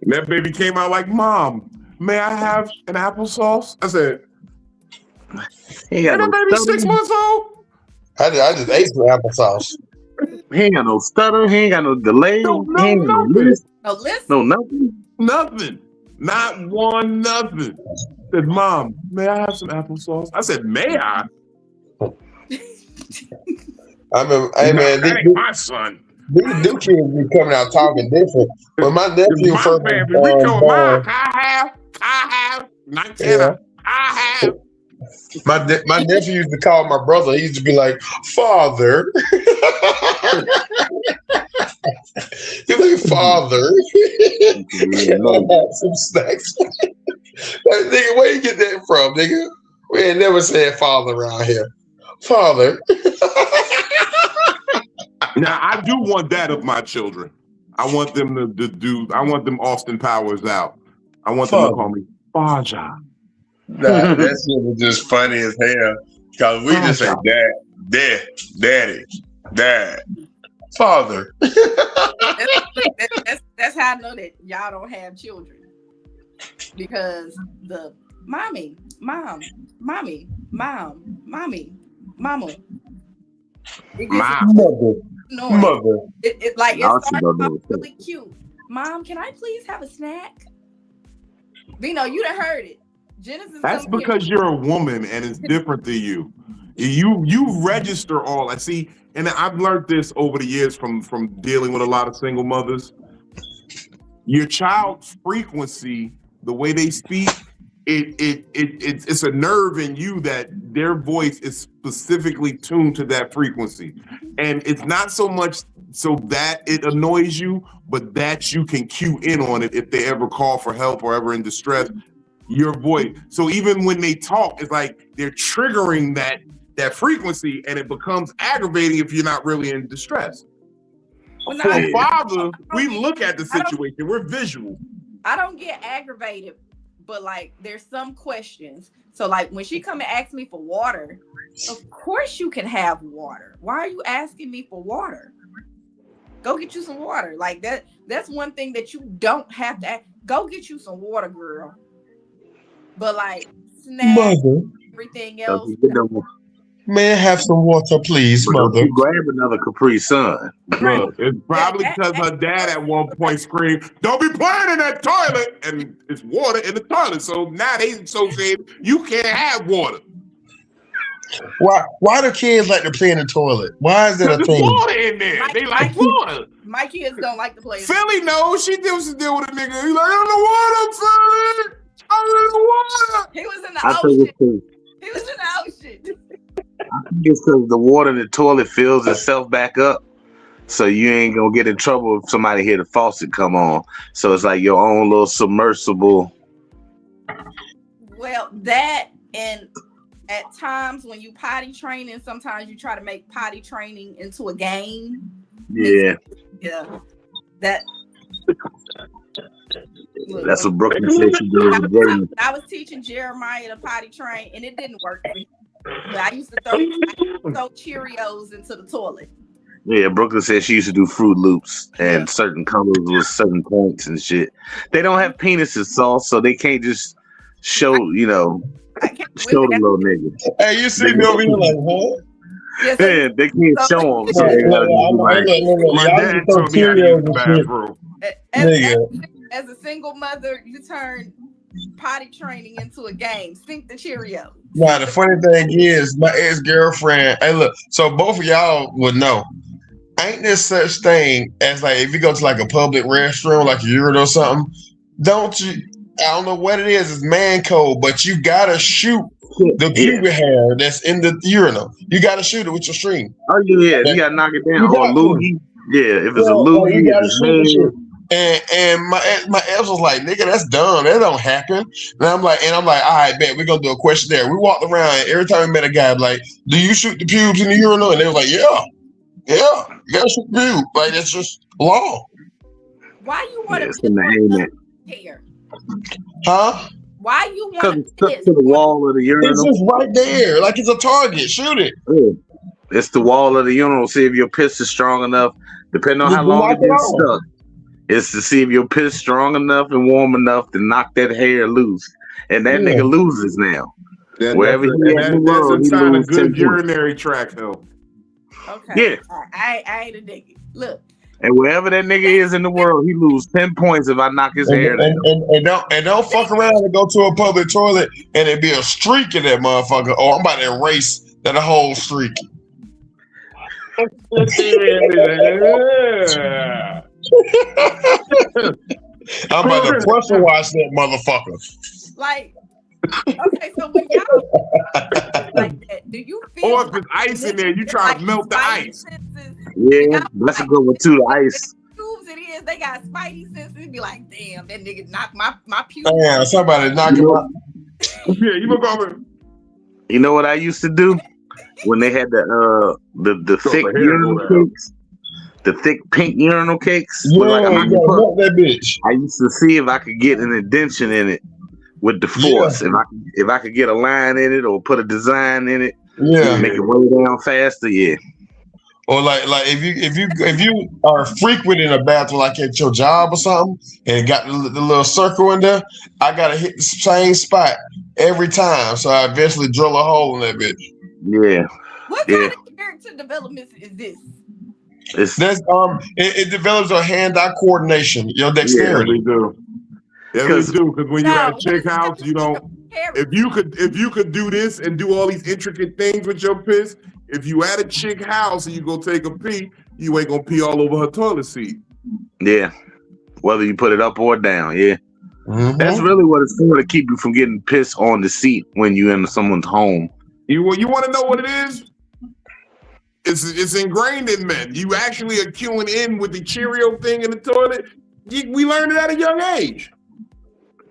And that baby came out like, "Mom, may I have an applesauce?" I said, "Hey, that baby 6 months old." I just ate some applesauce. He ain't got no stutter. He ain't got no delay. No nothing. No nothing. Nothing. Not one nothing. I said, "Mom, may I have some applesauce?" I said, "May I?" I mean, hey man, that ain't my son. These new kids be coming out talking different. When my nephew first I have, not Kenna. I have. My nephew used to call my brother. He used to be like, "Father." He's like, "Father." Can I have some snacks? Like, nigga, where you get that from, nigga? We ain't never said father around here. Father. Now I do want that of my children. I want them to do. I want them Austin Powers out. I want them to call me Faja. Nah, that shit was just funny as hell. Cause we just say dad, daddy, dad, father. That's how I know that y'all don't have children. Because the mommy, mama. Mother. It starts off really cute. Mom, can I please have a snack? Vino, you done heard it. Genesis. That's because you're a woman and it's different to you. You register all. I see, and I've learned this over the years from dealing with a lot of single mothers. your child's frequency, the way they speak, it's a nerve in you that their voice is specifically tuned to that frequency. And it's not so much so that it annoys you, but that you can cue in on it if they ever call for help or ever in distress, your voice. So even when they talk, it's like they're triggering that frequency, and it becomes aggravating if you're not really in distress. Well, For no, a father, we look at the situation, we're visual. I don't get aggravated, but like there's some questions. So like when she come and ask me for water, of course you can have water. Why are you asking me for water? Go get you some water. Like that's one thing that you don't have to ask. Go get you some water, girl. But like snack, everything else. Man, have some water, please, mother. Grab another Capri Sun. Look, it's probably because her dad at one point screamed, "Don't be playing in that toilet," and it's water in the toilet. So now they associate you can't have water. Why do kids like to play in the toilet? Why is that a thing? Water in there. They like water. My kids don't like to play. Philly knows she used to deal with a nigga. He's like, "I'm the water, Philly. I'm in the water." He was in the ocean. He was in the ocean. I think it's because the water in the toilet fills itself back up, so you ain't gonna get in trouble if somebody hear the faucet come on. So it's like your own little submersible. Well, that, and at times when you potty training, sometimes you try to make potty training into a game. Yeah. Yeah. That. That's what Brooklyn said she did. I was teaching Jeremiah to potty train, and it didn't work for me. But I used to throw Cheerios into the toilet. Yeah, Brooklyn said she used to do Fruit Loops and certain colors with certain points and shit. They don't have penises, so they can't just show, show the little niggas. Hey, you see me over here like, what? Yeah, they can't show them. So they gotta my dad told me how to use the bathroom. As a single mother, you turn potty training into a game. Sink the Cheerios. Now, the funny thing is, my ex-girlfriend, hey, look, so both of y'all would know, ain't there such thing as, like, if you go to, like, a public restroom, like a urinal or something, I don't know what it is, it's man code, but you gotta shoot the pubic hair that's in the urinal. You gotta shoot it with your string. Oh, yeah, you gotta knock it down. Or a loogie. Yeah, if it's a loogie, you gotta shoot it. And my ex was like, nigga, that's dumb. That don't happen. And I'm like, all right, bet we're gonna do a questionnaire. We walked around, and every time we met a guy, like, do you shoot the pubes in the urinal? And they was like, yeah, you gotta shoot the pubes. Like, that's just law. Why you want to here? Huh? Why you want to stick to the wall of the urinal? It's just right there, like it's a target. Shoot it. Yeah. It's the wall of the urinal. See if your piss is strong enough. Depending on how long it gets stuck. It's to see if your piss strong enough and warm enough to knock that hair loose. And that nigga loses now. Wherever he is in the world, that's a sign of good urinary tract health. Okay. Yeah. I ain't a nigga. Look. And wherever that nigga is in the world, he lose 10 points if I knock his hair down. And don't fuck around and go to a public toilet and it be a streak in that motherfucker. Or I'm about to erase that whole streak. I'm about to pressure wash that motherfucker. Like, okay, so when y'all like that, do you feel? Or if there's ice in there, you try to melt the ice. Yeah, that's a good one too. The ice. It is. They got spidey senses. Be like, damn, that nigga knocked my pubes. Yeah, somebody knock him out. Yeah, you look over. You know what I used to do when they had the thick urinal cakes, the thick pink urinal cakes. Yeah, that bitch. I used to see if I could get an indention in it with the force. Yeah. If I could get a line in it or put a design in it, make it way down faster. Yeah. Or like if you are frequent in a bathroom, like at your job or something, and got the little circle in there, I gotta hit the same spot every time. So I eventually drill a hole in that bitch. Yeah. What kind of character development is this? It develops your hand-eye coordination, your dexterity. Yeah, we do. Yeah, we do. Because when you're at a chick house, you don't. If you could do this and do all these intricate things with your piss, if you at a chick house and you go take a pee, you ain't gonna pee all over her toilet seat. Yeah. whether you put it up or down. Yeah, Mhm. that's really what it's for, to keep you from getting pissed on the seat when you're in someone's home. You want to know what it is? It's ingrained in men. You actually are queuing in with the Cheerio thing in the toilet. We learned it at a young age.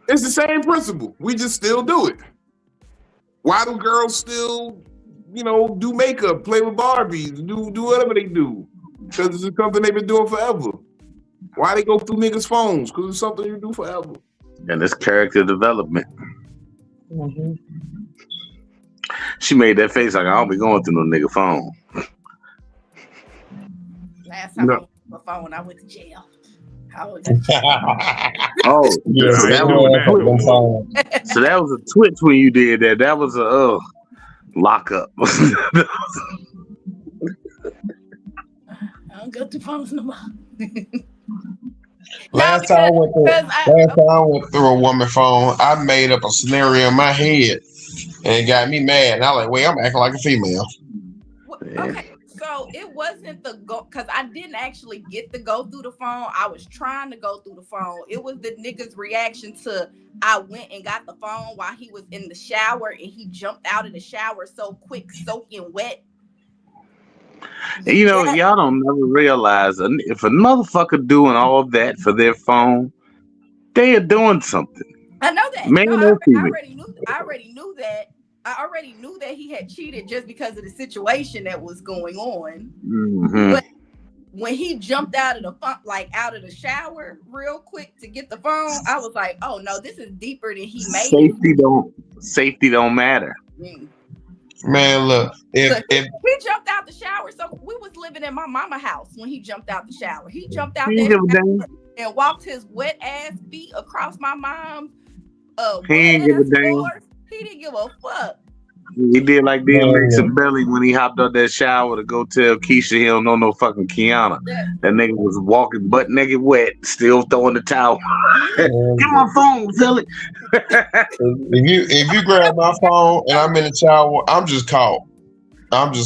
It's the same principle. We just still do it. Why do girls still, do makeup, play with Barbies, do whatever they do? Because it's something they've been doing forever. Why they go through niggas' phones? Because it's something you do forever. And it's character development. Mhm. She made that face like, I don't be going through no nigga phone. Last time I went through my phone, I went to jail. Oh, Yeah, so that was a twitch when you did that. That was a lockup. I don't go to phones no more. Last time I went through a woman phone, I made up a scenario in my head, and it got me mad. And I was like, wait, I'm acting like a female. Okay, so it wasn't the go, because I didn't actually get to go through the phone. I was trying to go through the phone. It was the nigga's reaction to I went and got the phone while he was in the shower, and he jumped out of the shower so quick, soaking wet. Y'all don't never realize if a motherfucker doing all that for their phone, they are doing something. I know that. Man, I already knew that. I already knew that he had cheated just because of the situation that was going on. Mm-hmm. But when he jumped out of the shower real quick to get the phone, I was like, "Oh no, this is deeper than he made it." Safety don't matter. Man, look, if he jumped out the shower, so we was living in my mama house when he jumped out the shower. He jumped out there and walked his wet ass feet across my mom's he didn't give a damn. He didn't give a fuck. He did like DMX and Belly when he hopped out that shower to go tell Keisha he don't know no fucking Kiana. Yeah. That nigga was walking butt naked wet, still throwing the towel. Get my phone, Philly. if you grab my phone and I'm in the shower, I'm just caught. Like,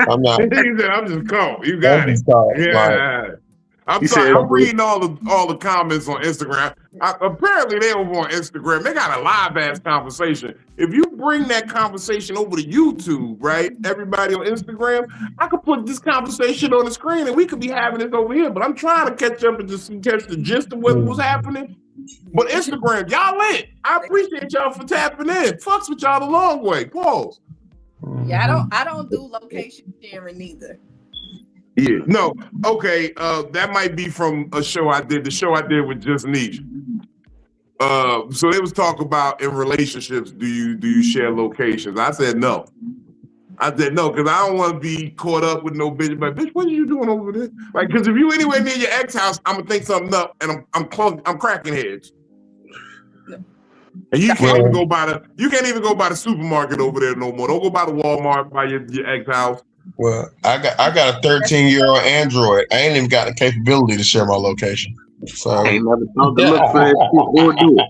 I'm not. He said, I'm just caught. You got it. Yeah. Like, I'm sorry. I'm reading all the comments on Instagram. Apparently, they over on Instagram. They got a live ass conversation. If you bring that conversation over to YouTube, right? Everybody on Instagram, I could put this conversation on the screen and we could be having this over here. But I'm trying to catch up and just catch the gist of what was happening. But Instagram, y'all lit. I appreciate y'all for tapping in. Fucks with y'all the long way. Pause. Yeah, I don't do location sharing either. Yeah, no, okay. That might be from a show I did. The show I did with Just Niche. So they was talking about in relationships, do you share locations? I said no. Because I don't want to be caught up with no bitch. But bitch, what are you doing over there? Like, because if you anywhere near your ex house, I'm gonna think something up, and I'm cracking heads. And you can't even go by the supermarket over there no more. Don't go by the Walmart by your ex house. Well, I got a 13-year-old Android. I ain't even got the capability to share my location. So I ain't never thought to look for that or do it.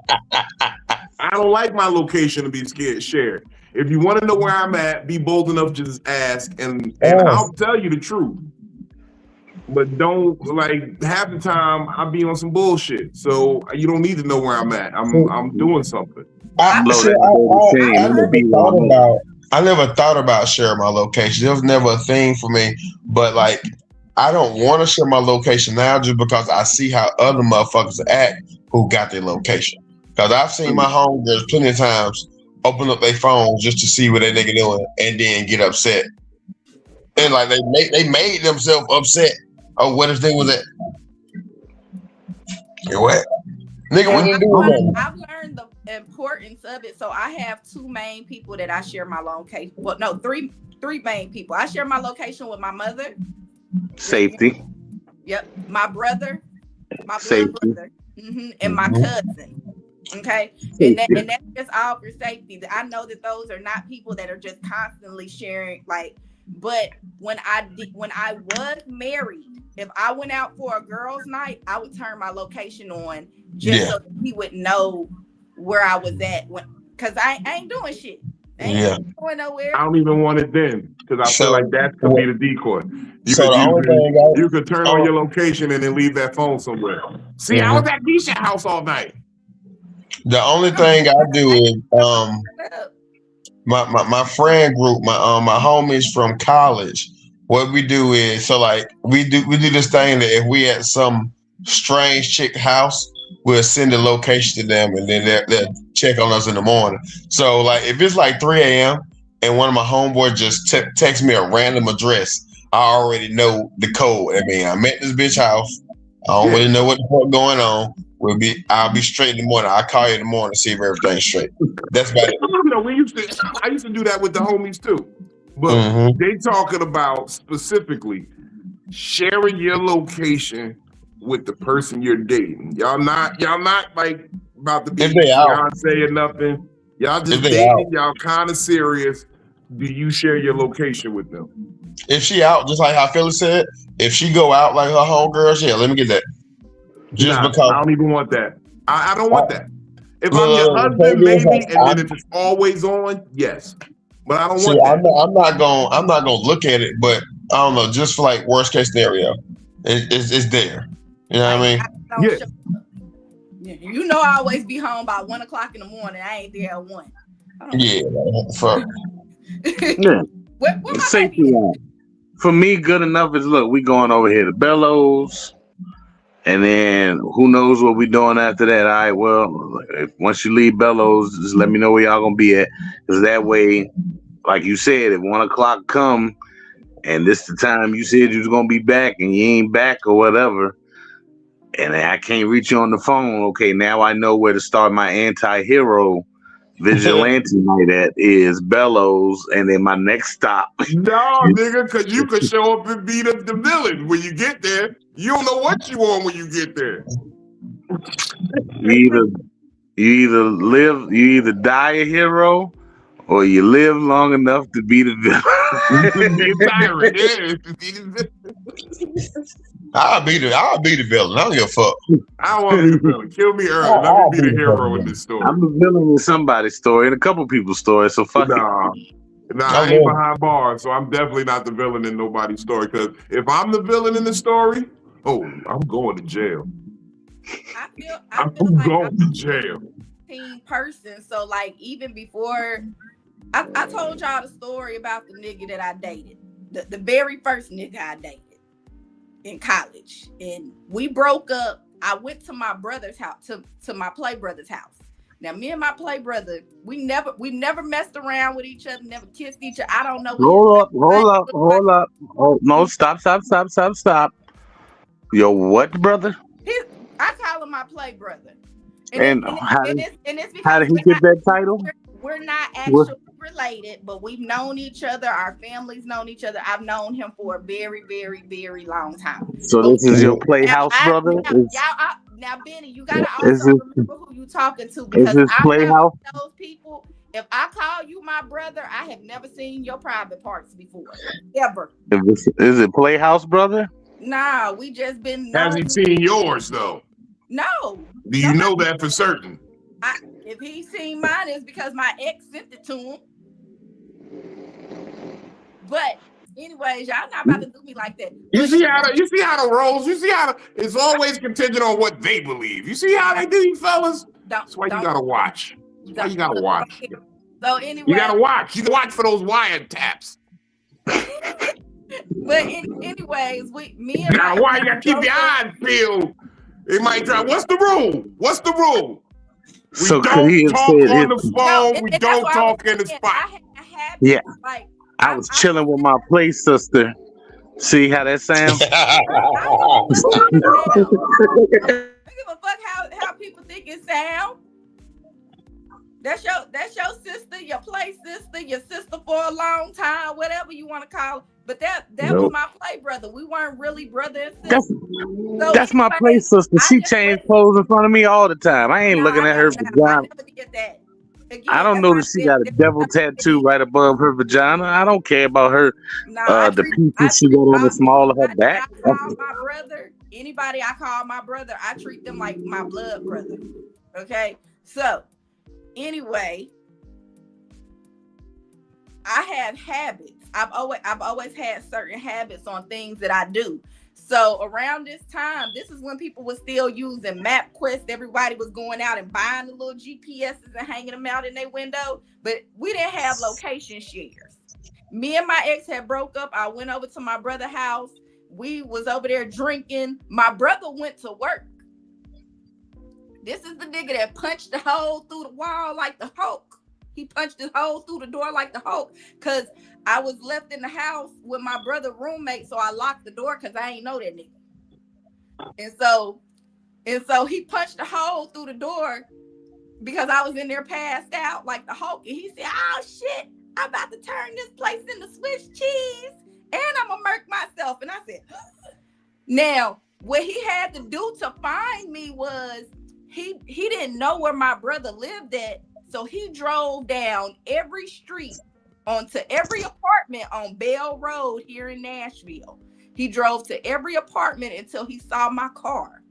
I don't like my location to be shared. If you want to know where I'm at, be bold enough to just ask, and I'll tell you the truth. But don't, like, half the time I be on some bullshit. So you don't need to know where I'm at. I'm doing something. I never thought about sharing my location. It was never a thing for me. But like, I don't want to share my location now just because I see how other motherfuckers act who got their location. Because I've seen my homegirls plenty of times open up their phones just to see what that nigga doing and then get upset. And like they made themselves upset. Oh, what if they was at? What? Nigga, what you doing? I've learned the importance of it. So I have two main people that I share my location. Well, no, three main people. I share my location with my mother. Safety. Yep. My brother. My Safety. brother. And my cousin. Okay. And that's just all for safety. I know that those are not people that are just constantly sharing, like, but when I was married, if I went out for a girls' night, I would turn my location on just so he would know where I was at, because I ain't doing shit. Ain't going nowhere. I don't even want it then because I feel like that could be the decoy. You could turn on your location and then leave that phone somewhere. See, I was at Keisha's house all night. The only thing I do is my friend group, my homies from college. What we do is we do this thing that if we at some strange chick house, we'll send the location to them and then they'll check on us in the morning. So like if it's like 3 a.m. and one of my homeboys just text me a random address, I already know the code. I mean, I'm at this bitch house. I don't really know what the fuck going on. I'll be straight in the morning. I'll call you in the morning to see if everything's straight. That's about it. I used to do that with the homies too. But they talking about specifically sharing your location with the person you're dating. Y'all not like about to be Beyonce or nothing. Y'all just dating. Y'all kind of serious. Do you share your location with them? If she out, just like how Philly said, if she go out like her homegirls, yeah, let me get that. Because I don't even want that. I don't want that. If I'm your husband, maybe, and then if it's always on, yes. But I don't want that. I'm not gonna look at it, but I don't know, just for like worst case scenario. It's there. You know what I mean? Yeah. You know I always be home by 1 o'clock in the morning. I ain't there at 1. Yeah, fuck. What safety line. For me, good enough is look, we going over here to Bellows. And then who knows what we doing after that? All right, well, once you leave Bellows, just let me know where y'all gonna be at. Because that way, like you said, if 1 o'clock come and this the time you said you was gonna be back and you ain't back or whatever, and I can't reach you on the phone, okay, now I know where to start my anti-hero vigilante night at is Bellows, and then my next stop. No, nigga, because you could show up and be the villain when you get there. You don't know what you want when you get there. You either die a hero, or you live long enough to be the villain. I'll be the villain. I don't give a fuck. I don't want to be the villain. Kill me early. Let me be the hero in this story. I'm the villain in somebody's story, in a couple people's stories. So fuck it. I ain't behind bars, so I'm definitely not the villain in nobody's story. Because if I'm the villain in the story, I'm going to jail. I'm going to jail. Team person. So like even before, I told y'all the story about the nigga that I dated, the very first nigga I dated in college, and we broke up. I went to my brother's house, to my play brother's house. Now, me and my play brother, we never messed around with each other, never kissed each other. I don't know. Hold up. Oh, no, stop. Yo, what brother? I call him my play brother. How did he get that title? We're not actually related, but we've known each other. Our families known each other. I've known him for a very, very, very long time. So this is your playhouse brother? Now, Benny, you gotta also remember who you talking to, because playhouse? Those people. If I call you my brother, I have never seen your private parts before, ever. Is it playhouse brother? Nah, we just been. Has he seen yours though? No. Do you know that for certain? If he seen mine, it's because my ex sent it to him. But anyways, y'all not about to do me like that. You see how the roles. You see how it's always contingent on what they believe. You see how they do, you fellas. That's why you gotta watch. That's why you gotta watch. So anyway, you gotta watch. You can watch for those wiretaps. But anyways, me and you gotta keep your eyes peeled. It might try. What's the rule? We don't talk on the phone. We don't talk in the spot. I was chilling with my play sister. See how that sounds? I don't give a fuck how people think it sounds. That's your sister, your play sister, your sister for a long time, whatever you want to call it. But that was my play brother. We weren't really brother and sister. That's my play sister. She changed clothes in front of me all the time. I ain't looking at her vagina. I never did that. Again, I don't know that she got a devil tattoo right above her vagina. I don't care about her. The pieces she got on the small of her back. I call my brother, anybody I call my brother, I treat them like my blood brother. Okay, so anyway, I have habits. I've always had certain habits on things that I do. So around this time, this is when people were still using MapQuest. Everybody was going out and buying the little GPSs and hanging them out in their window. But we didn't have location shares. Me and my ex had broke up. I went over to my brother's house. We was over there drinking. My brother went to work. This is the nigga that punched the hole through the wall like the Hulk. He punched his hole through the door like the Hulk, because I was left in the house with my brother roommate, so I locked the door because I ain't know that nigga. And so he punched the hole through the door because I was in there passed out like the Hulk. And he said, "Oh shit, I'm about to turn this place into Swiss cheese and I'm gonna murk myself." And I said, now what he had to do to find me was he didn't know where my brother lived at. So he drove down every street onto every apartment on Bell Road here in Nashville. He drove to every apartment until he saw my car.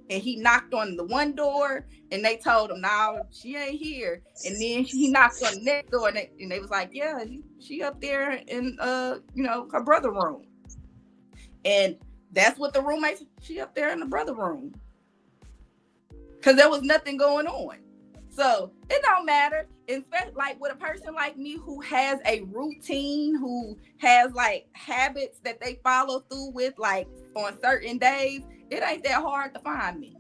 And he knocked on the one door and they told him, "No, she ain't here." And then he knocked on the next door and they was like, "Yeah, she up there in her brother room." And that's what the roommate, she up there in the brother room. Because there was nothing going on. So it don't matter. Especially like with a person like me who has a routine, who has like habits that they follow through with, like on certain days, it ain't that hard to find me.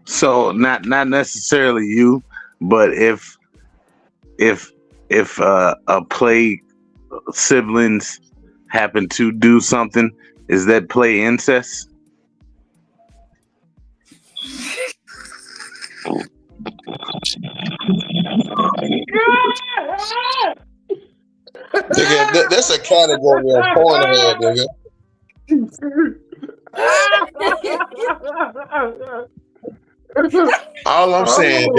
So not necessarily you, but if a play siblings happen to do something, is that play incest? Nigga, that's a category of porn head, nigga. All I'm saying,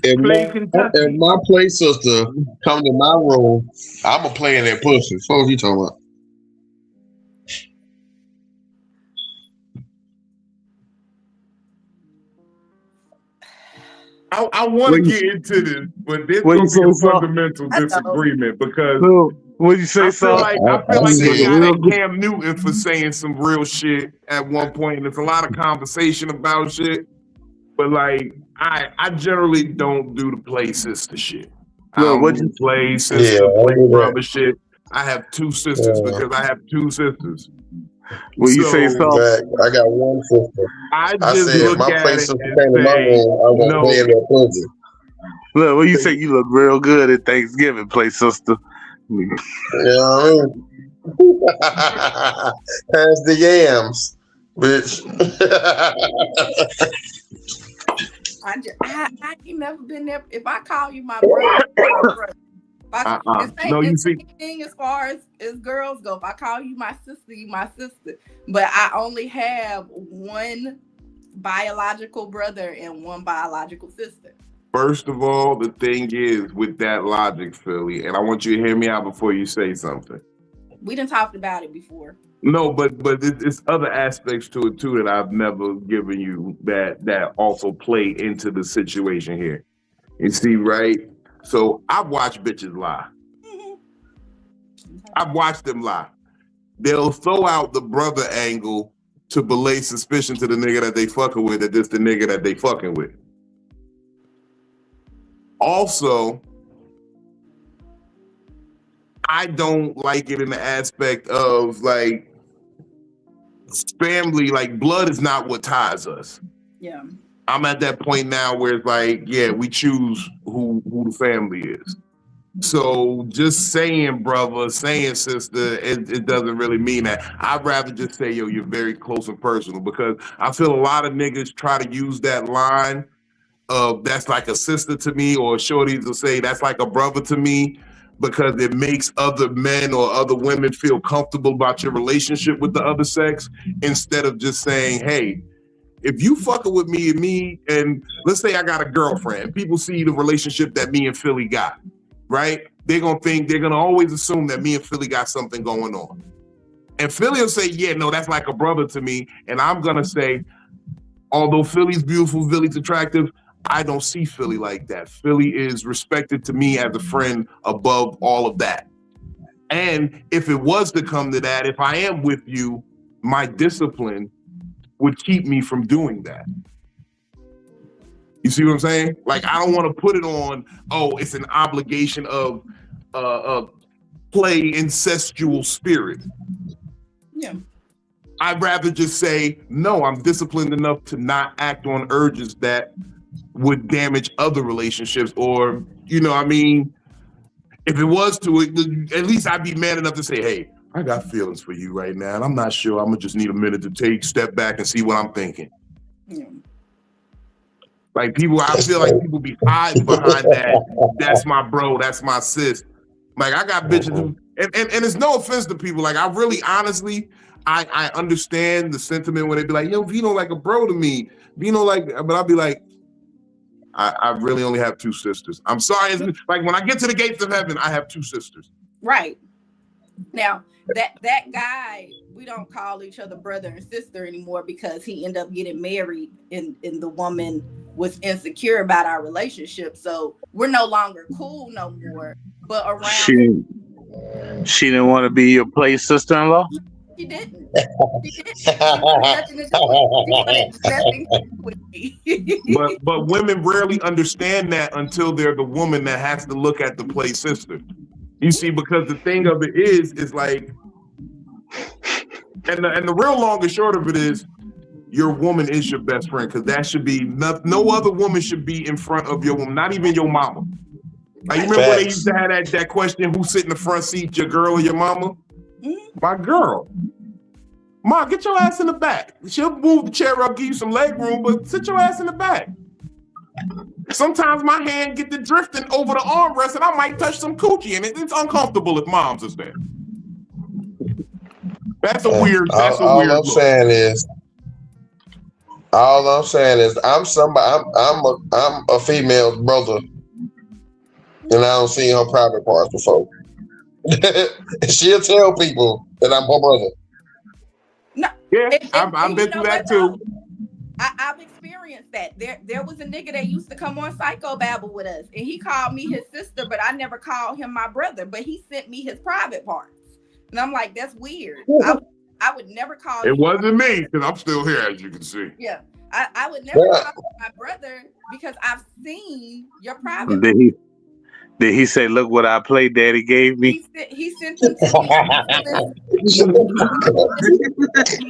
if my play sister come to my room, I'ma play in that pussy. What you talking about? I want to get into this, but this is a fundamental disagreement because what you say, I feel like they got at Cam Newton for saying some real shit at one point. There's a lot of conversation about shit, but like I generally don't do the play sister shit. I don't do play sister, play brother shit. I have two sisters because I have two sisters. Well, you say so. I got one sister. I said if my play sister came to my room, I won't play in that pussy. Look, when you say you look real good at Thanksgiving, play sister. You know what I mean? Pass the yams, bitch. I ain't never been there. If I call you my brother, no, you see, as far as girls go, if I call you my sister, you my sister. But I only have one biological brother and one biological sister. First of all, the thing is with that logic, Philly, and I want you to hear me out before you say something. We done talked about it before. No, but it's other aspects to it too that I've never given you that also play into the situation here. You see, right? So I've watched bitches lie. I've watched them lie. They'll throw out the brother angle to belay suspicion to the nigga that they fucking with that this the nigga that they fucking with. Also, I don't like it in the aspect of like family, like blood is not what ties us. Yeah. I'm at that point now where it's like, yeah, we choose who the family is. So just saying brother, saying sister, it doesn't really mean that. I'd rather just say, yo, you're very close and personal, because I feel a lot of niggas try to use that line of that's like a sister to me, or shorties will say that's like a brother to me, because it makes other men or other women feel comfortable about your relationship with the other sex, instead of just saying, hey, if you fucking with me, and let's say I got a girlfriend, people see the relationship that me and Philly got, right? They're gonna always assume that me and Philly got something going on. And Philly will say, yeah, no, that's like a brother to me. And I'm gonna say, although Philly's beautiful, Philly's attractive, I don't see Philly like that. Philly is respected to me as a friend above all of that. And if it was to come to that, if I am with you, my discipline would keep me from doing that. You see what I'm saying? Like, I don't want to put it on, oh, it's an obligation of play incestual spirit. Yeah. I'd rather just say, no, I'm disciplined enough to not act on urges that would damage other relationships, or, you know what I mean? If it was to, at least I'd be man enough to say, hey, I got feelings for you right now, and I'm not sure. I'm gonna just need a minute to step back and see what I'm thinking. Yeah. Like people, I feel like people be hiding behind that. That's my bro. That's my sis. Like I got bitches, who, and it's no offense to people. Like I really, honestly, I understand the sentiment when they be like, yo, Vino like a bro to me. Vino like, but I'll be like, I really only have two sisters. I'm sorry. It's like when I get to the gates of heaven, I have two sisters. Right. Now that guy, we don't call each other brother and sister anymore because he ended up getting married, and the woman was insecure about our relationship. So we're no longer cool no more. But around she didn't want to be your play sister-in-law? She didn't. She wanted nothing to do with me. But women rarely understand that until they're the woman that has to look at the play sister. You see, because the thing of it is like, and the real long and short of it is, your woman is your best friend, because that should be no other woman should be in front of your woman, not even your mama. Like, you remember when they used to have that question, who sit in the front seat, your girl or your mama? Mm-hmm. My girl. Ma, get your ass in the back. She'll move the chair up, give you some leg room, but sit your ass in the back. Sometimes my hand get to drifting over the armrest and I might touch some coochie, and it's uncomfortable if mom's is there. That's a weird. All I'm saying is I'm a female brother, and I don't see her private parts before. She'll tell people that I'm her brother. No, yeah, I've been through that too. I've experienced that. There was a nigga that used to come on Psycho-Babble with us, and he called me his sister, but I never called him my brother. But he sent me his private parts, and I'm like, that's weird. I would never call. It wasn't me, because I'm still here, as you can see. Yeah, I would never call my brother because I've seen your private. Did he say, look what I played daddy gave me? He sent them to me.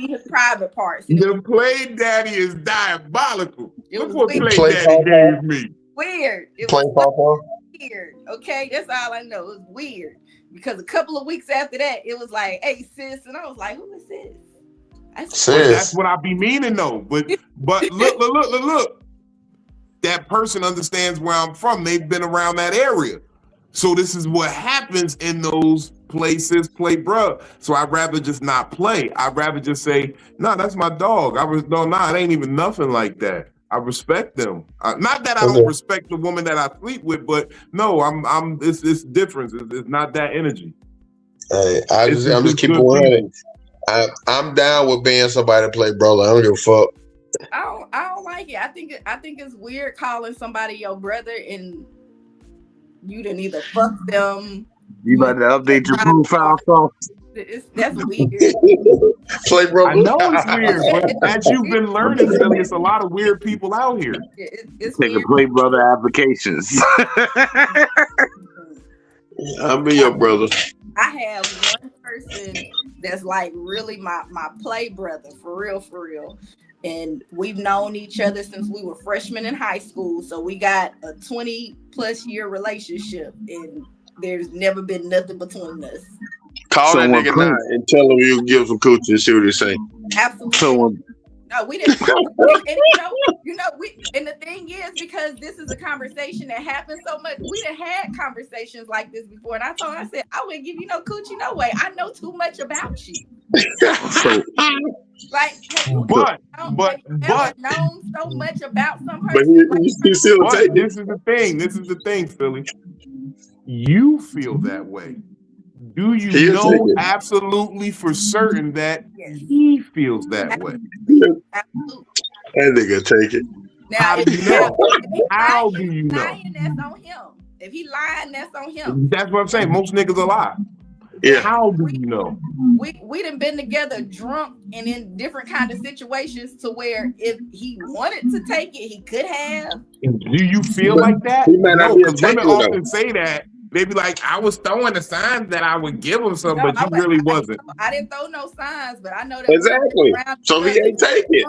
His private parts. The play daddy is diabolical. Look what play daddy gave me. Weird. It was weird. Okay, that's all I know. It was weird. Because a couple of weeks after that, it was like, hey, sis. And I was like, who is this? That's what I be meaning, though. But look. That person understands where I'm from. They've been around that area. So this is what happens in those places, play bruh. So I'd rather just not play. I'd rather just say, no, that's my dog. It ain't even nothing like that. I respect them. Not that I don't respect the woman that I sleep with, but no, it's different. It's not that energy. Hey, I'm just keeping running. I'm down with being somebody to play brother. I don't give a fuck. I don't like it. I think it's weird calling somebody your brother and you didn't either fuck them. You about to update your profile song? That's weird. Play brother. I know it's weird, but as you've been learning, Philly, it's a lot of weird people out here. It's taking play brother applications. I'll be your brother. I have one person that's like really my play brother, for real. And we've known each other since we were freshmen in high school. So we got a 20+ year relationship, and there's never been nothing between us. Call that nigga now and tell him you give some coochie and see what he say. Absolutely. No, we didn't. And the thing is, because this is a conversation that happens so much, we done had conversations like this before. And I told him, I said, I wouldn't give you no coochie, no way. I know too much about you. Like, but known so much about some person. But this is the thing, Philly. You feel that way. Do you know absolutely for certain that he feels that way? Absolutely. That nigga take it. Now, How do you know? How do you know? lying, that's on him. If he lying, that's on him. That's what I'm saying. Most niggas are lie. Yeah. How do you know? We done been together drunk and in different kind of situations to where if he wanted to take it, he could have. Do you feel like that? He might not No, be a because women taker, though. often say that. They be like, I was throwing the signs that I would give him some, No, but you really wasn't. I didn't throw no signs, but I know that Exactly. So he ain't take it.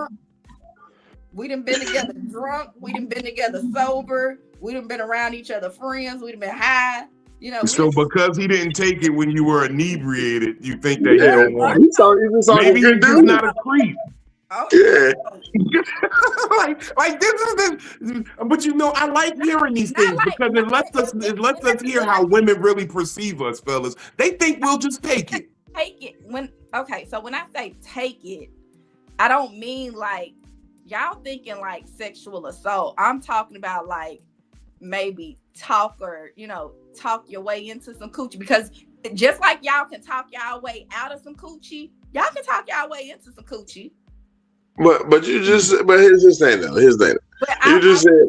We done been together drunk. We done been together sober. We done been around each other friends. We done been high. You know. So because he didn't take it when you were inebriated, you think that he don't want it. Maybe he's just not a creep. Oh, Yeah. like this is but you know, I like hearing these things because it lets us hear how women really perceive us, fellas. They think we'll just take it. Take it so when I say take it, I don't mean like y'all thinking like sexual assault. I'm talking about like maybe talk your way into some coochie, because just like y'all can talk y'all way out of some coochie, y'all can talk y'all way into some coochie. But here's his thing though. His thing. You just said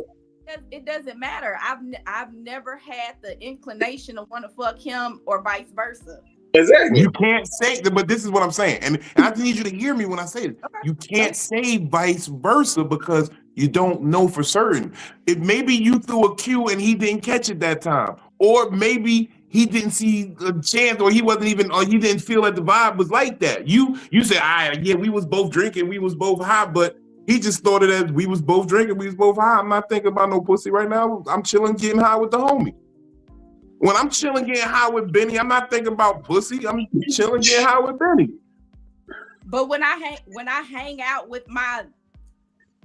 it doesn't matter. I've never had the inclination to want to fuck him or vice versa. exactly. You can't say that, but this is what I'm saying. And I need you to hear me when I say it. Okay. You can't say vice versa because you don't know for certain. If maybe you threw a cue and he didn't catch it that time, or maybe he didn't see a chance, or he didn't feel that the vibe was like that. You said, we was both drinking, we was both high, but he just thought it as we was both drinking, we was both high. I'm not thinking about no pussy right now. I'm chilling, getting high with the homie. When I'm chilling, getting high with Benny, I'm not thinking about pussy. I'm chilling, getting high with Benny. But when I hang out with my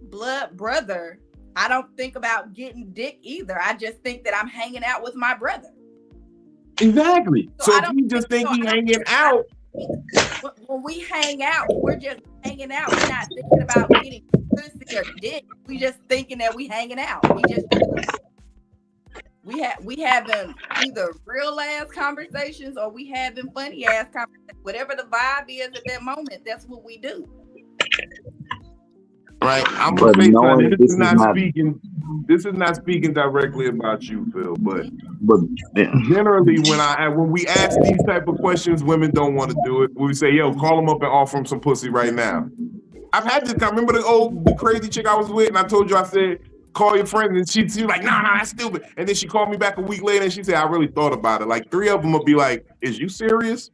blood brother, I don't think about getting dick either. I just think that I'm hanging out with my brother. Exactly. So if you just think so he hanging out. When we hang out, we're just hanging out. We're not thinking about getting pussy or dick. We just thinking that we hanging out. We having either real ass conversations or we having funny ass conversations. Whatever the vibe is at that moment, that's what we do. Right. I'm gonna say something. This is not speaking directly about you, Phil, but generally when we ask these type of questions, women don't want to do it. We say, yo, call them up and offer them some pussy right now. I've had this. Remember the crazy chick I was with, and I told you, I said, call your friend, and she was like, no, that's stupid. And then she called me back a week later and she said, I really thought about it. Like 3 of them would be like, is you serious?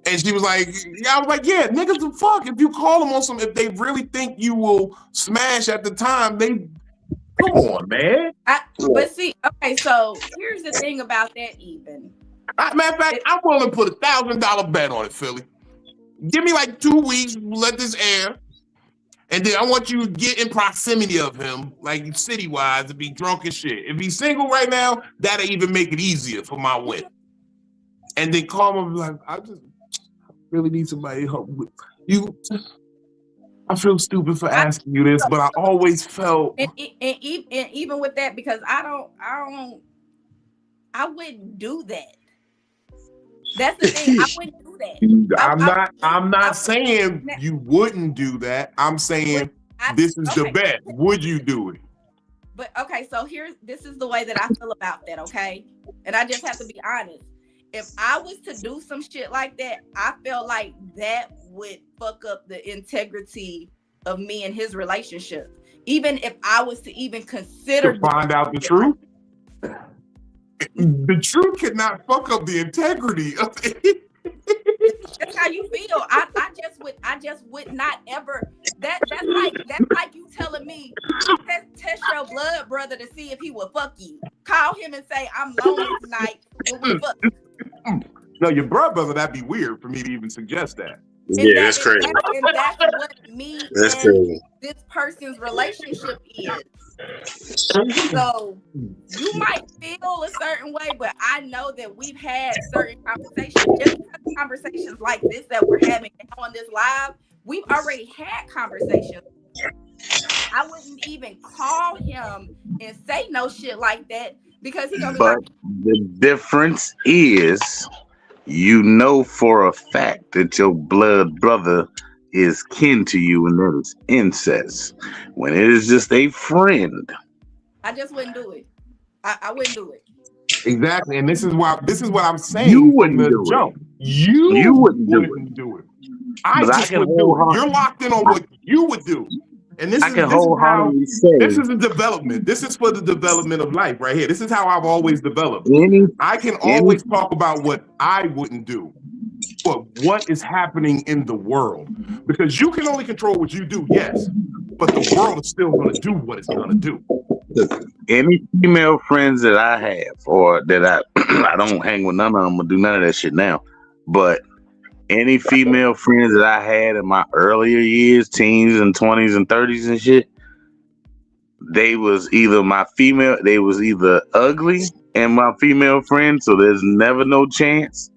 And she was like, I was like, yeah, niggas will fuck. If you call them on some, if they really think you will smash at the time, come on, man. But see, okay, so here's the thing about that even. Matter of fact, I'm willing to put a $1,000 bet on it, Philly. Give me like 2 weeks, let this air. And then I want you to get in proximity of him, like city-wise, to be drunk as shit. If he's single right now, that'll even make it easier for my win. And then call him and be like, I just really need somebody to help with you. I feel stupid for asking you this, but I always felt. And even with that, because I wouldn't do that. That's the thing. I wouldn't do that. I'm not saying you wouldn't do that. I'm saying this is the bet. Would you do it? But okay, so this is the way that I feel about that, okay? And I just have to be honest. If I was to do some shit like that, I felt like that would fuck up the integrity of me and his relationship. Even if I was to even consider to find out the truth. The truth cannot fuck up the integrity of it. That's how you feel. I just would not ever. That's like you telling me test your blood brother to see if he will fuck you. Call him and say I'm lonely tonight and we fuck. No, your blood brother, that'd be weird for me to even suggest that. Yeah, that's crazy. And that's what me that's and crazy. This person's relationship is. So you might feel a certain way, but I know that we've had certain conversations, just conversations like this that we're having on this live. We've already had conversations. I wouldn't even call him and say no shit like that because he's gonna be like. The difference is, you know for a fact that your blood brother is kin to you, and that is incest. When it is just a friend, I just wouldn't do it. I wouldn't do it. Exactly, and this is what I'm saying you from wouldn't the do jump. it. You wouldn't do wouldn't do it. I But I just can would do it. wholeheart- You're locked in on what you would do, and I can wholeheartedly say this is a development. This is for the development of life right here. This is how I've always developed. I can always talk about what I wouldn't do, but what is happening in the world, because you can only control what you do, yes, but the world is still going to do what it's going to do. any female friends that I have, or that I don't hang with none of them or do none of that shit now, but any female friends that I had in my earlier years, teens and 20s and 30s and shit, they was either ugly and my female friend, so there's never no chance,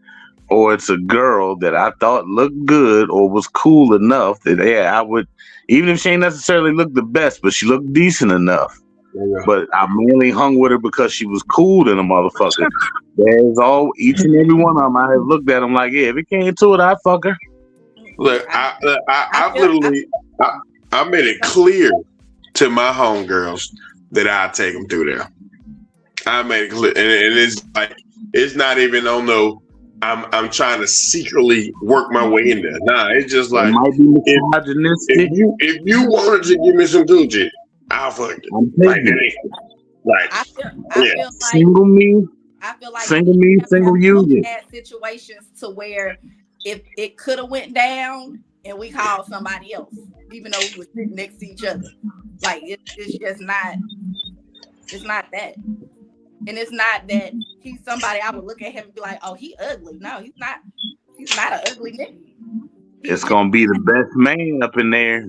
or it's a girl that I thought looked good or was cool enough that I would, even if she ain't necessarily looked the best, but she looked decent enough. Yeah. But I mainly hung with her because she was cool than a motherfucker. There's each and every one of them I have looked at them like, yeah, if it came to it, I'd fuck her. Look, I made it clear to my homegirls that I'd take them through there. I made it clear, and it's like, it's not even on no, I'm trying to secretly work my way in there. Nah, it's just like, it might be misogynistic. if you wanted to give me some Gucci, I'll fuck you. I'm Like, I feel like single me. I feel like Single me, single you. Had situations to where if it could have went down and we called somebody else, even though we were sitting next to each other, like it's just not. It's not that, and it's not that he's somebody I would look at him and be like, "Oh, he ugly." No, he's not. He's not an ugly nigga. It's gonna be the best man up in there.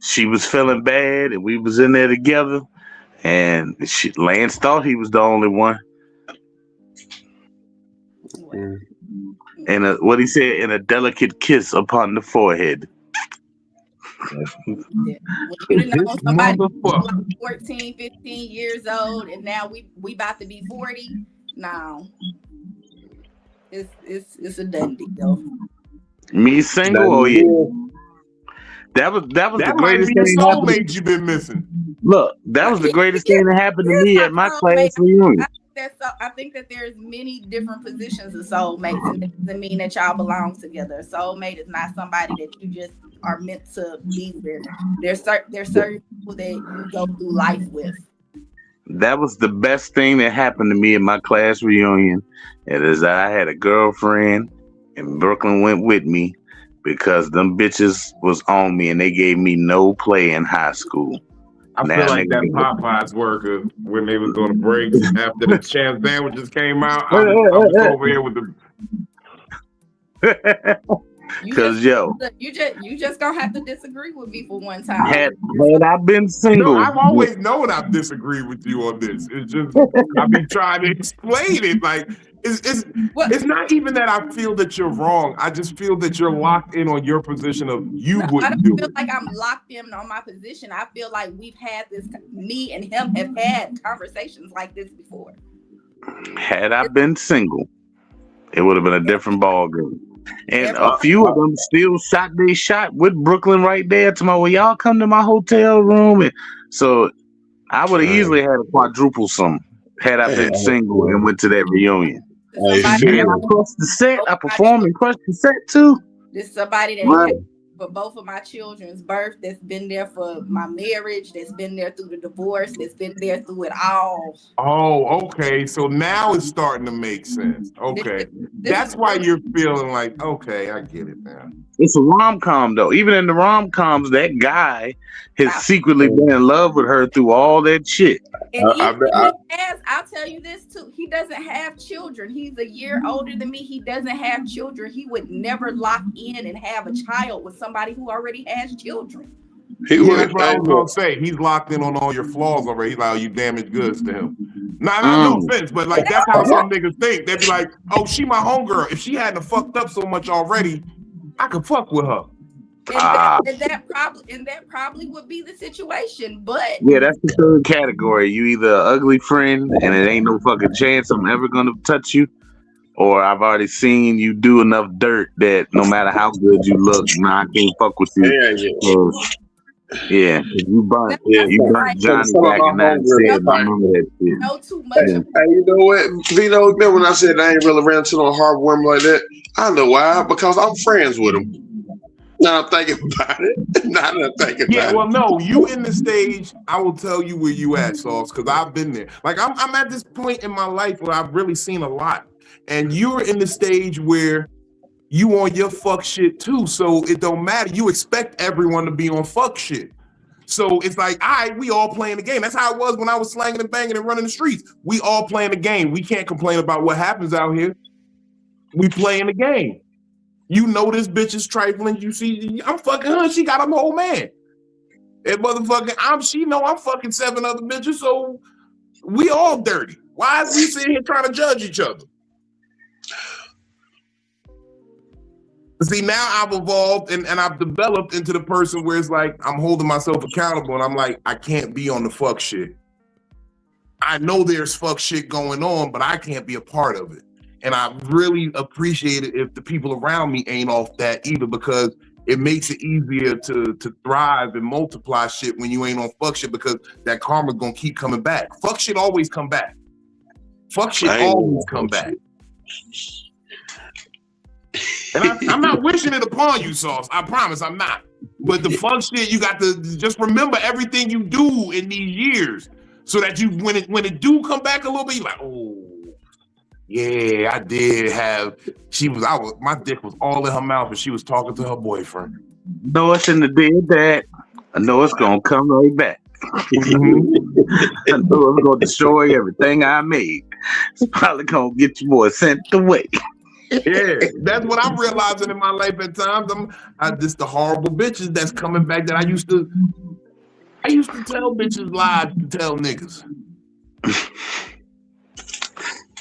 She was feeling bad, and we was in there together. And Lance thought he was the only one. And what he said, in a delicate kiss upon the forehead. When you know somebody like 14, 15 years old, and now we about to be 40. No, it's a done deal. Me single, oh yeah. That was the greatest thing that happened. You've been missing. Look, that was the greatest thing that happened to me at my class reunion. I think that there's many different positions of soulmates, and it doesn't mean that y'all belong together. A soulmate is not somebody that you just are meant to be with. There's certain people that you go through life with. That was the best thing that happened to me at my class reunion. It is that I had a girlfriend, and Brooklyn went with me because them bitches was on me, and they gave me no play in high school. I feel like that Popeyes worker when they was doing the breaks after the Champ sandwiches came out. I was over here with the. Because you just gonna have to disagree with me for one time. Had I been single, no, I've always known I've disagreed with you on this. It's just I've been trying to explain it. Like it's not even that I feel that you're wrong. I just feel that you're locked in on your position of wouldn't I don't do feel it. like I'm locked in on my position. I feel like we've had this. Me and him have had conversations like this before. Had I been single, it would have been a different ball game. And a few of them still shot their shot with Brooklyn right there. Tomorrow, well, y'all come to my hotel room, and so I would have easily had a quadruple some had I been single and went to that reunion. And I crushed the set. I performed and crushed the set too. This is somebody that for both of my children's birth, that's been there for my marriage, that's been there through the divorce, that's been there through it all. Oh, okay. So now it's starting to make sense. Okay. That's why you're feeling like, okay, I get it now. It's a rom-com though. Even in the rom-coms, that guy has secretly been in love with her through all that shit. And I'll tell you this too. He doesn't have children. He's a year older than me. He doesn't have children. He would never lock in and have a child with somebody who already has children. That's what I was gonna say. He's locked in on all your flaws already. He's like, you damaged goods to him. No offense, but like that's how some niggas think. They'd be like, oh, she my homegirl. If she hadn't fucked up so much already, I could fuck with her. And that probably would be the situation, but yeah, that's the third category. You either an ugly friend and it ain't no fucking chance I'm ever gonna touch you, or I've already seen you do enough dirt that no matter how good you look, nah, I can't fuck with you. Yeah, you burnt Johnny back in '97. I remember that shit. Know too much. Yeah. Hey, you know what, Vito? Remember when I said I ain't really ran to no hard women like that? I know why. Because I'm friends with them. Now I'm thinking about it. Yeah, well, no, you in the stage. I will tell you where you at, Sauce, because I've been there. Like I'm at this point in my life where I've really seen a lot, and you're in the stage where you on your fuck shit too. So it don't matter. You expect everyone to be on fuck shit. So it's like, all right, we all playing the game. That's how it was when I was slanging and banging and running the streets. We all playing the game. We can't complain about what happens out here. We playing the game. You know this bitch is trifling. You see, I'm fucking her. She got a whole man. And motherfucking, she know I'm fucking 7 other bitches. So we all dirty. Why is we sitting here trying to judge each other? See, now I've evolved and I've developed into the person where it's like I'm holding myself accountable and I'm like, I can't be on the fuck shit. I know there's fuck shit going on, but I can't be a part of it. And I really appreciate it if the people around me ain't off that either, because it makes it easier to thrive and multiply shit when you ain't on fuck shit, because that karma's gonna keep coming back. Fuck shit always come back. Fuck shit always come back. And I'm not wishing it upon you, Sauce. I promise I'm not. But the fuck shit, you got to just remember everything you do in these years, so that you, when it do come back a little bit, you're like, oh, yeah, I did have. My dick was all in her mouth, and she was talking to her boyfriend. No, I shouldn't have did that. I know it's gonna come right back. I know it's gonna destroy everything I made. It's probably gonna get you boys sent away. Yeah, that's what I'm realizing in my life at times. I'm just the horrible bitches that's coming back that I used to tell bitches lies to tell niggas.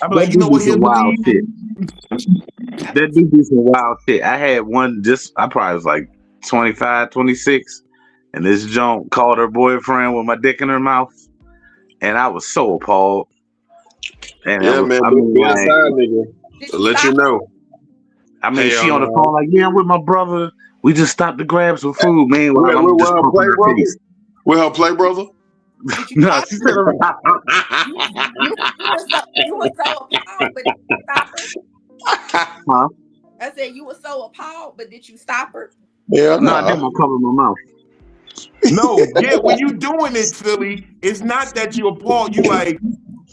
I'm like, you know what? He'll believe shit. That do be some wild shit. I had one I probably was like 25, 26, and this junk called her boyfriend with my dick in her mouth, and I was so appalled. And yeah, man, nigga. To let you know. I mean, she on the phone like, yeah, I'm with my brother. We just stopped to grab some food, man. With her play brother? No, she said you were so appalled, but did you stop her? Huh? I said you were so appalled, but did you stop her? Yeah, no, I didn't cover my mouth. No, yeah, when you doing it, Philly, it's not that you appalled. You like,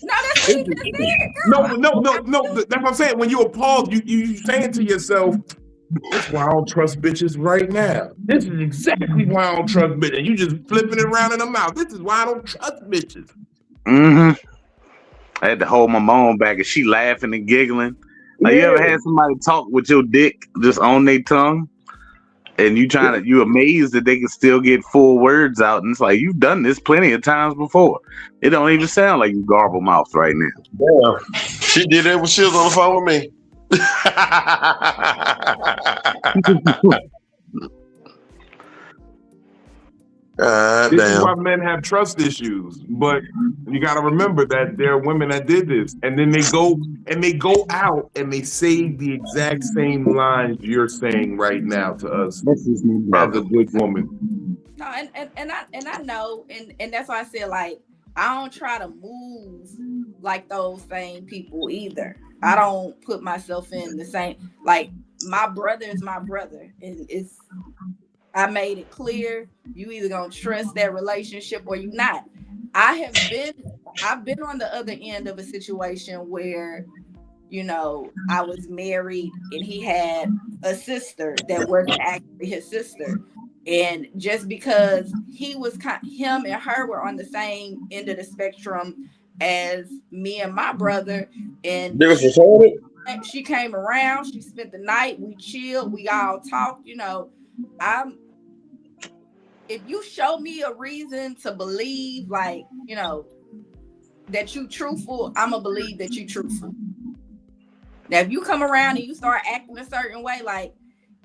no, that's what you just said. No. That's what I'm saying. When you appalled, you saying to yourself, "This is why I don't trust bitches right now. This is exactly why I don't trust bitches." You just flipping it around in the mouth. This is why I don't trust bitches. Mm-hmm. I had to hold my mom back, and she laughing and giggling. Like, you ever had somebody talk with your dick just on their tongue? And you amazed that they can still get full words out, and it's like, you've done this plenty of times before. It don't even sound like you garble mouth right now. Yeah, she did that when she was on the phone with me. This is why men have trust issues, but you got to remember that there are women that did this, and then they go out and they say the exact same lines you're saying right now to us as a good woman. No, and I know, and that's why I said, like, I don't try to move like those same people either. I don't put myself in the same, like, my brother is my brother, and I made it clear, you either gonna trust that relationship or you not. I've been on the other end of a situation where, you know, I was married and he had a sister that wasn't actually his sister. And just because him and her were on the same end of the spectrum as me and my brother, and she came around, she spent the night, we chilled, we all talked, you know. If you show me a reason to believe, like, you know, that you truthful, I'm gonna believe that you truthful. Now, if you come around and you start acting a certain way, like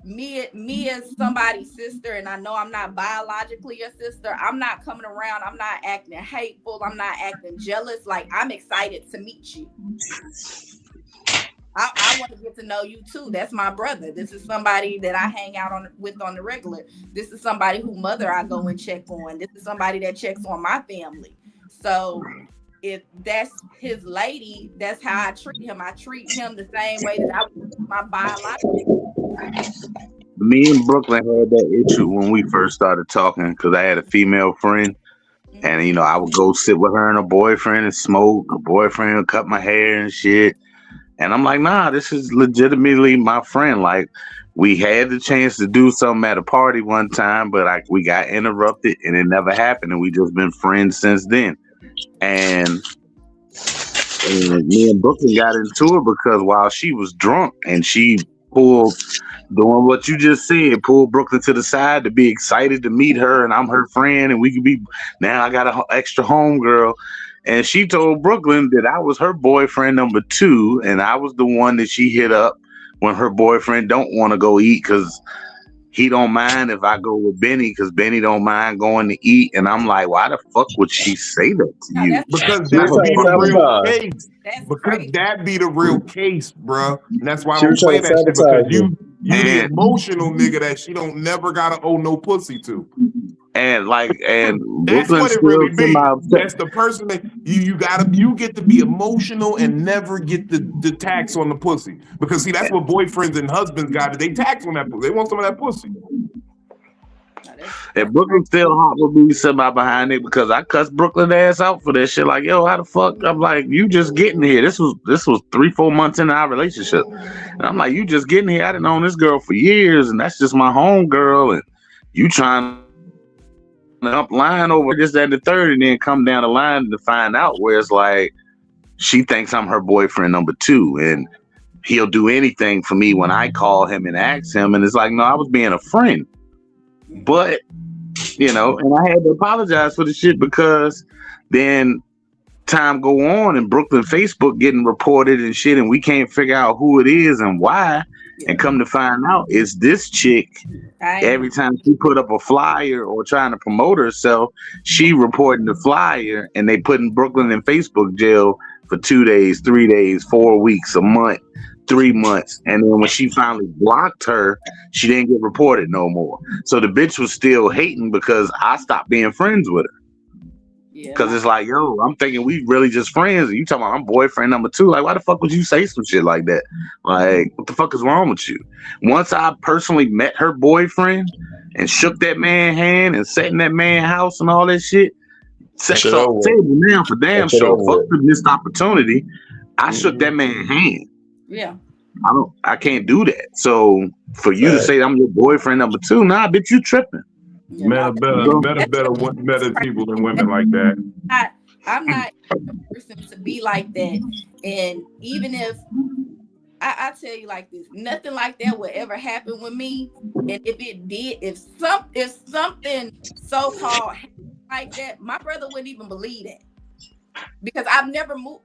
me as somebody's sister, and I know I'm not biologically your sister, I'm not coming around, I'm not acting hateful, I'm not acting jealous. Like, I'm excited to meet you. I want to get to know you too. That's my brother. This is somebody that I hang out with on the regular. This is somebody whose mother I go and check on. This is somebody that checks on my family. So if that's his lady, that's how I treat him. I treat him the same way that I would treat my biological. Me and Brooklyn had that issue when we first started talking because I had a female friend, and you know I would go sit with her and her boyfriend and smoke. Her boyfriend would cut my hair and shit, and I'm like, nah, this is legitimately my friend. Like, we had the chance to do something at a party one time, but like we got interrupted and it never happened, and we just been friends since then. And me and Brooklyn got into it because while she was drunk and she pulled, doing what you just said, pulled Brooklyn to the side to be excited to meet her, and I'm her friend, and we could be, now I got an extra homegirl. And she told Brooklyn that I was her boyfriend number 2, and I was the one that she hit up when her boyfriend don't want to go eat because he don't mind if I go with Benny because Benny don't mind going to eat. And I'm like, why the fuck would she say that to you? Because She was that be trying to the real sabotage. case. That's Because crazy. that be the real case, bruh. And that's why I She don't was play trying to that shit, because sabotage you the And- emotional nigga that she don't never gotta owe no pussy to. And That's Brooklyn what it still really be. semi-upset. That's the person that you get to be emotional and never get the tax on the pussy. Because see, that's what boyfriends and husbands got. They tax on that pussy. They want some of that pussy. And Brooklyn still hot with me semi behind it because I cussed Brooklyn ass out for that shit. Like, yo, how the fuck? I'm like, you just getting here. This was 3-4 months into our relationship. And I'm like, you just getting here. I done known this girl for years, and that's just my home girl. And you trying to up line over this, that, and the third, and then come down the line to find out where it's like she thinks I'm her boyfriend number 2, and he'll do anything for me when I call him and ask him. And it's like, no, I was being a friend. But, you know, and I had to apologize for the shit because then time go on and Brooklyn Facebook getting reported and shit, and we can't figure out who it is and why. And come to find out, it's this chick. Every time she put up a flyer or trying to promote herself, she reporting the flyer, and they putting Brooklyn in Facebook jail for 2 days, 3 days, 4 weeks, a month, 3 months. And then when she finally blocked her, she didn't get reported no more. So the bitch was still hating because I stopped being friends with her. Because it's like, yo, I'm thinking we really just friends. And you talking about I'm boyfriend number 2. Like, why the fuck would you say some shit like that? Like, what the fuck is wrong with you? Once I personally met her boyfriend and shook that man's hand and sat in that man's house and all that shit, sex off the table now for damn sure. Fuck the missed opportunity. I shook that man's hand. Yeah. I can't do that. So for you to say I'm your boyfriend number 2, nah, bitch, you tripping. Men better people than women like that. I'm not a person to be like that. And even if I tell you like this, nothing like that would ever happen with me. And if it did, if something so-called like that, my brother wouldn't even believe that. Because I've never moved.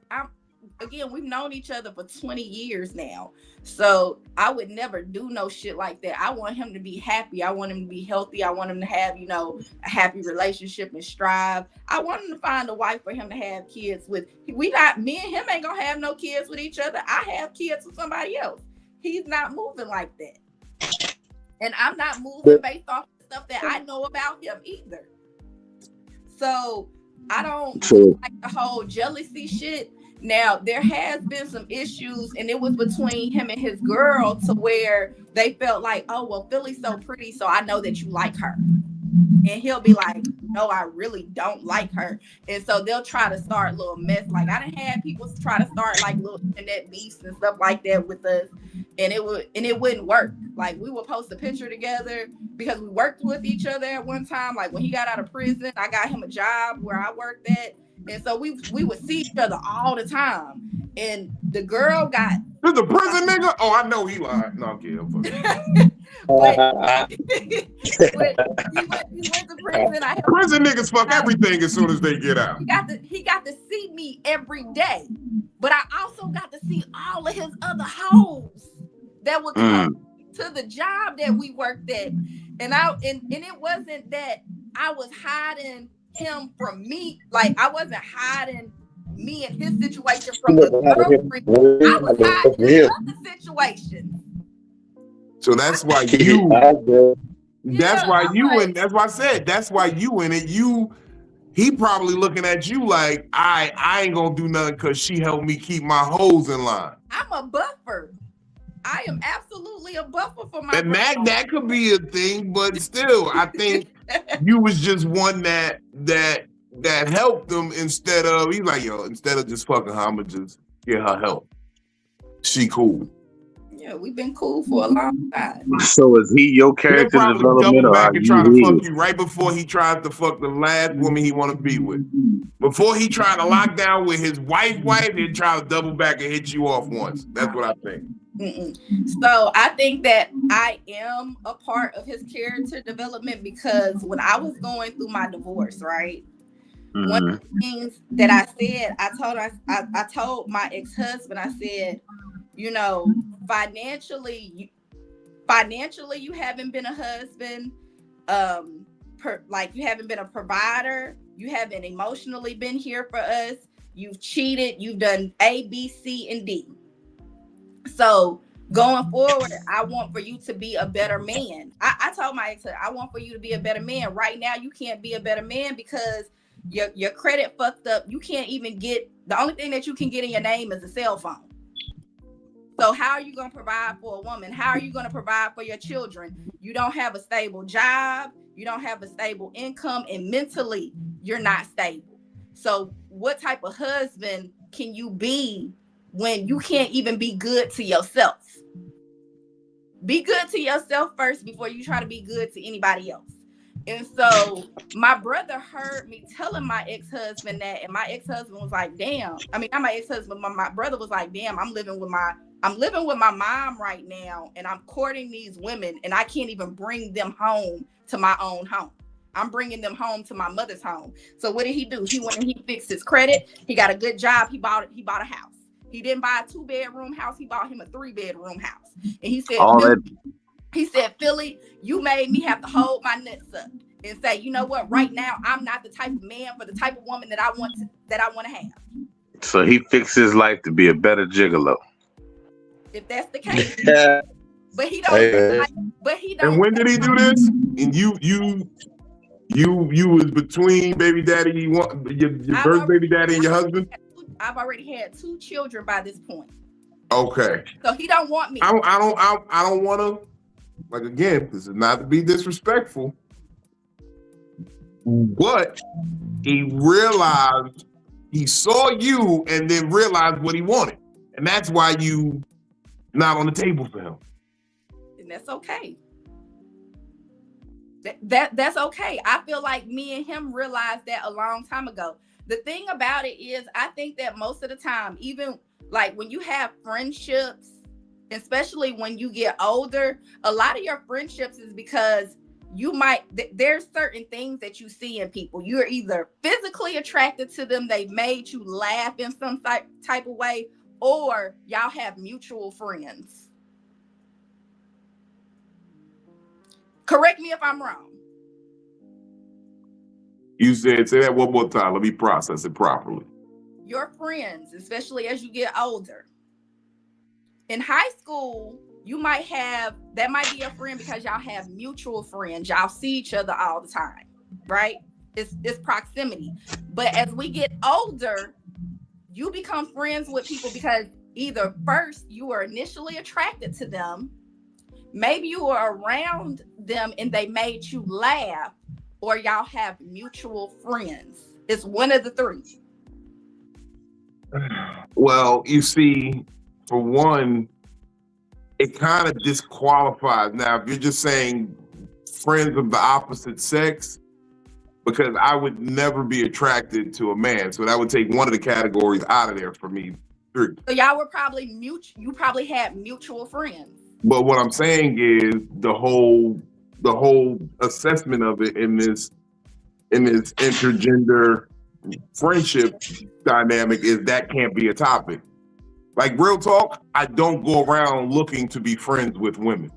Again, we've known each other for 20 years now. So I would never do no shit like that. I want him to be happy. I want him to be healthy. I want him to have, a happy relationship and strive. I want him to find a wife for him to have kids with. Me and him ain't gonna have no kids with each other. I have kids with somebody else. He's not moving like that. And I'm not moving based off the stuff that I know about him either. So I don't like the whole jealousy shit. Now, there has been some issues, and it was between him and his girl to where they felt like, oh, well, Philly's so pretty, so I know that you like her. And he'll be like, no, I really don't like her. And so they'll try to start little mess. Like, I done had people try to start like little internet beefs and stuff like that with us. And it wouldn't work. Like, we would post a picture together because we worked with each other at one time. Like, when he got out of prison, I got him a job where I worked at. And so we would see each other all the time. And the girl got... This the prison nigga? Oh, I know he lied. No, I'm kidding. but he went to prison. Prison niggas fuck everything as soon as they get out. He got to see me every day. But I also got to see all of his other hoes that would come to the job that we worked at. And it wasn't that I was hiding him from me. Like, I wasn't hiding me and his situation from a girlfriend. I was hiding his other situation. So that's why you. That's why I said that's why you in it. He probably looking at you like I ain't gonna do nothing because she helped me keep my hoes in line. I'm a buffer. I am absolutely a buffer for my. And that could be a thing, but still, I think you was just one that helped them instead of instead of just fucking her, I'ma just get her help. She cool. Yeah, we've been cool for a long time. So is he your character development, or back and try to fuck you right before he tries to fuck the last woman he want to be with? Before he tried to lock down with his wife, he'd try to double back and hit you off once. That's what I think. So I think that I am a part of his character development because when I was going through my divorce, right? One of the things that I said, I told my ex-husband, I said, financially you haven't been a husband, you haven't been a provider, you haven't emotionally been here for us, you've cheated, you've done A, B, C, and D. So going forward, I want for you to be a better man. I told my ex, I want for you to be a better man. Right now, you can't be a better man because your credit fucked up. You can't even get, the only thing that you can get in your name is a cell phone. So how are you going to provide for a woman? How are you going to provide for your children? You don't have a stable job. You don't have a stable income, and mentally you're not stable. So what type of husband can you be when you can't even be good to yourself? Be good to yourself first before you try to be good to anybody else. And so my brother heard me telling my ex-husband that, and my ex-husband was like, damn. I mean, not my ex-husband, but my brother was like, damn, I'm living with my mom right now, and I'm courting these women, and I can't even bring them home to my own home. I'm bringing them home to my mother's home. So what did he do? He went and he fixed his credit. He got a good job. He bought a house. He didn't buy a 2-bedroom house. He bought him a 3-bedroom house. And he said, Philly, you made me have to hold my nuts up and say, you know what? Right now, I'm not the type of man for the type of woman that I want to have. So he fixed his life to be a better gigolo. If that's the case, but he don't. And when did he do this? And you was between baby daddy, your birth baby daddy, and your husband. I've already had 2 children by this point. Okay. So he don't want me. I don't want to. Like, again, this is not to be disrespectful, but he realized, he saw you and then realized what he wanted, and that's why you not on the table for him. And that's okay. That's okay. I feel like me and him realized that a long time ago. The thing about it is, I think that most of the time, even like when you have friendships, especially when you get older, a lot of your friendships is because there's certain things that you see in people. You're either physically attracted to them, they made you laugh in some type of way, or y'all have mutual friends. Correct me if I'm wrong. You say that one more time. Let me process it properly. Your friends, especially as you get older. In high school, that might be a friend because y'all have mutual friends. Y'all see each other all the time, right? It's proximity. But as we get older, you become friends with people because either first you were initially attracted to them, maybe you were around them and they made you laugh, or y'all have mutual friends. It's one of the 3. Well, you see, for one, it kind of disqualifies. Now, if you're just saying friends of the opposite sex, because I would never be attracted to a man, so that would take one of the categories out of there for me. 3. So y'all were probably you probably had mutual friends. But what I'm saying is the whole assessment of it in this intergender friendship dynamic is that can't be a topic. Like, real talk, I don't go around looking to be friends with women.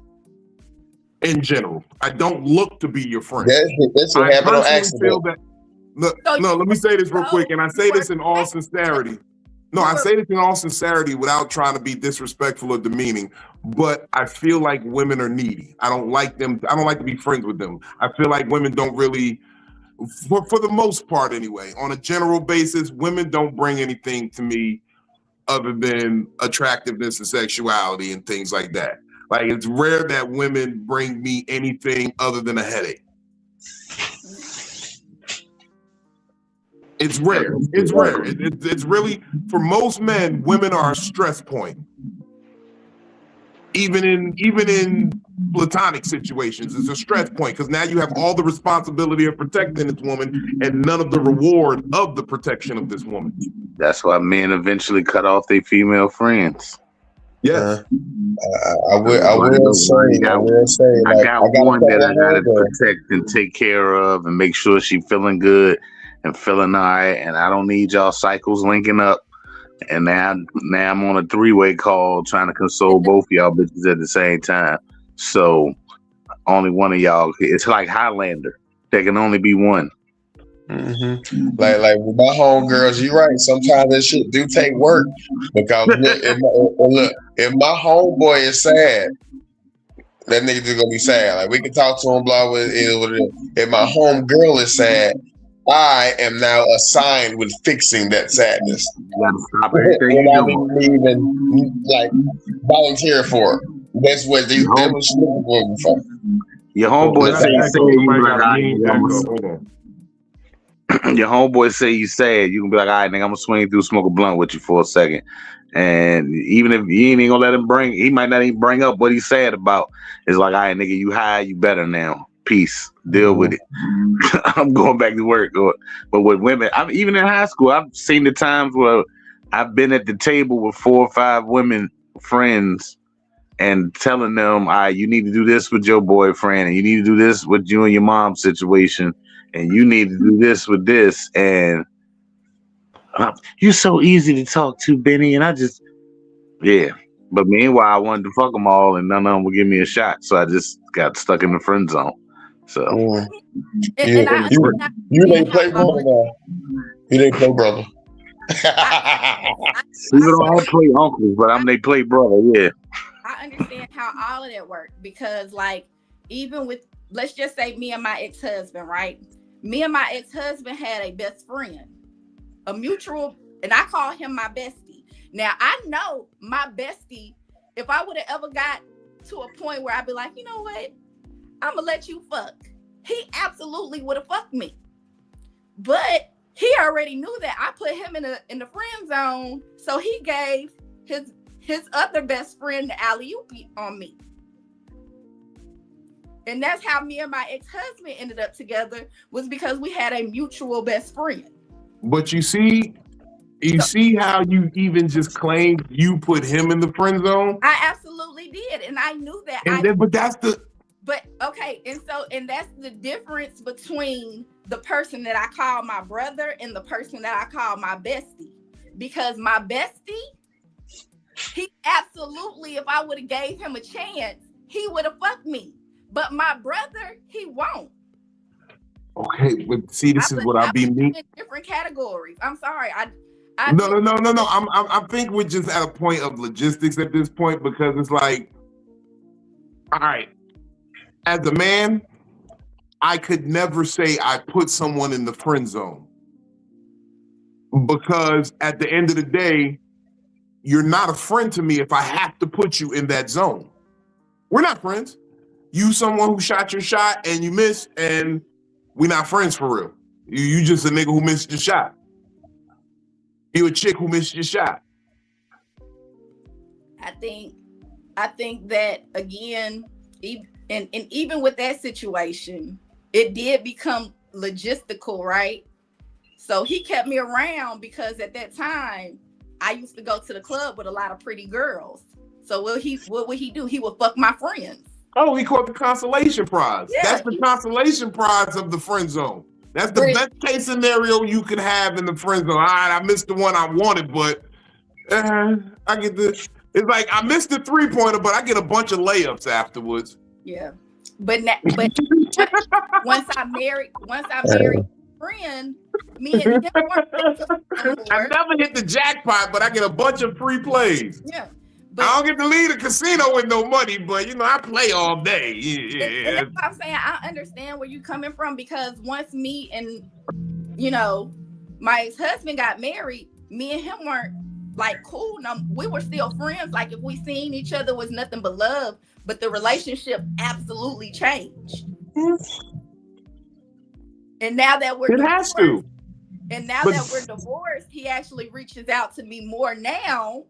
In general, I don't look to be your friend. That should happen on accident. No, let me say this real quick, and I say this in all sincerity. No, I say this in all sincerity without trying to be disrespectful or demeaning, but I feel like women are needy. I don't like them. I don't like to be friends with them. I feel like women don't really, for the most part anyway, on a general basis, women don't bring anything to me other than attractiveness and sexuality and things like that. Like, it's rare that women bring me anything other than a headache. It's rare. It's rare. It's really, for most men, women are a stress point. Even in platonic situations, it's a stress point because now you have all the responsibility of protecting this woman and none of the reward of the protection of this woman. That's why men eventually cut off their female friends. Yes. I will say, I got one that I gotta protect and take care of and make sure she's feeling good and feeling all right. And I don't need y'all cycles linking up. And now I'm on a 3-way call trying to console both y'all bitches at the same time. So only one of y'all. It's like Highlander. There can only be one. Mm-hmm. Like with my homegirls, you're right. Sometimes that shit do take work because if my homeboy is sad, that nigga just gonna be sad. Like we can talk to him, blah, with it. If my homegirl is sad, I am now assigned with fixing that sadness. Stop everything you doing. Even like volunteer for it. That's what these looking for. Your homeboy say you sad. Hold on. Your homeboy say you sad, you can be like, all right, nigga, I'm gonna swing through, smoke a blunt with you for a second. And even if you ain't gonna let him he might not even bring up what he's sad about. It's like, all right, nigga, you high, you better now. Peace. Deal with it. I'm going back to work. But with women, even in high school, I've seen the times where I've been at the table with 4 or 5 women friends and telling them, all right, you need to do this with your boyfriend, and you need to do this with you and your mom's situation. And you need to do this with this, and you're so easy to talk to, Benny. And I just, yeah. But meanwhile, I wanted to fuck them all, and none of them would give me a shot. So I just got stuck in the friend zone. So you didn't play brother now. You didn't play brother. Even though I play uncles, but they play brother. Yeah. I understand how all of that worked because, like, even with, let's just say me and my ex-husband, right? Me and my ex-husband had a best friend, a mutual, and I call him my bestie. Now, I know my bestie, if I would have ever got to a point where I'd be like, you know what? I'm going to let you fuck. He absolutely would have fucked me. But he already knew that I put him in the friend zone, so he gave his other best friend the alley-oop on me. And that's how me and my ex-husband ended up together, was because we had a mutual best friend. But you see how you even just claimed you put him in the friend zone? I absolutely did. And I knew that. And that's the difference between the person that I call my brother and the person that I call my bestie. Because my bestie, he absolutely, if I would have gave him a chance, he would have fucked me. But my brother, he won't. Okay, but see, this is what I be mean. Different categories. I'm sorry. No. I think we're just at a point of logistics at this point, because it's like, all right, as a man, I could never say I put someone in the friend zone, because at the end of the day, you're not a friend to me if I have to put you in that zone. We're not friends. You someone who shot your shot and you missed, and we're not friends for real. You just a nigga who missed your shot. You a chick who missed your shot. I think that, again, even with that situation, it did become logistical, right? So he kept me around because at that time I used to go to the club with a lot of pretty girls. So what would he do? He would fuck my friends. Oh, he called the consolation prize. Yeah, that's the consolation prize of the friend zone. That's the best case scenario you could have in the friend zone. All right, I missed the one I wanted, but I get this. It's like I missed the 3-pointer, but I get a bunch of layups afterwards. Yeah, but once I married friend, me and him weren't I never hit the jackpot, but I get a bunch of free plays. Yeah. But I don't get to leave the casino with no money, but I play all day. Yeah. And that's what I'm saying. I understand where you're coming from, because once me and my ex-husband got married, me and him weren't like cool. No, we were still friends. Like if we seen each other was nothing but love, but the relationship absolutely changed. And now that we're divorced, he actually reaches out to me more now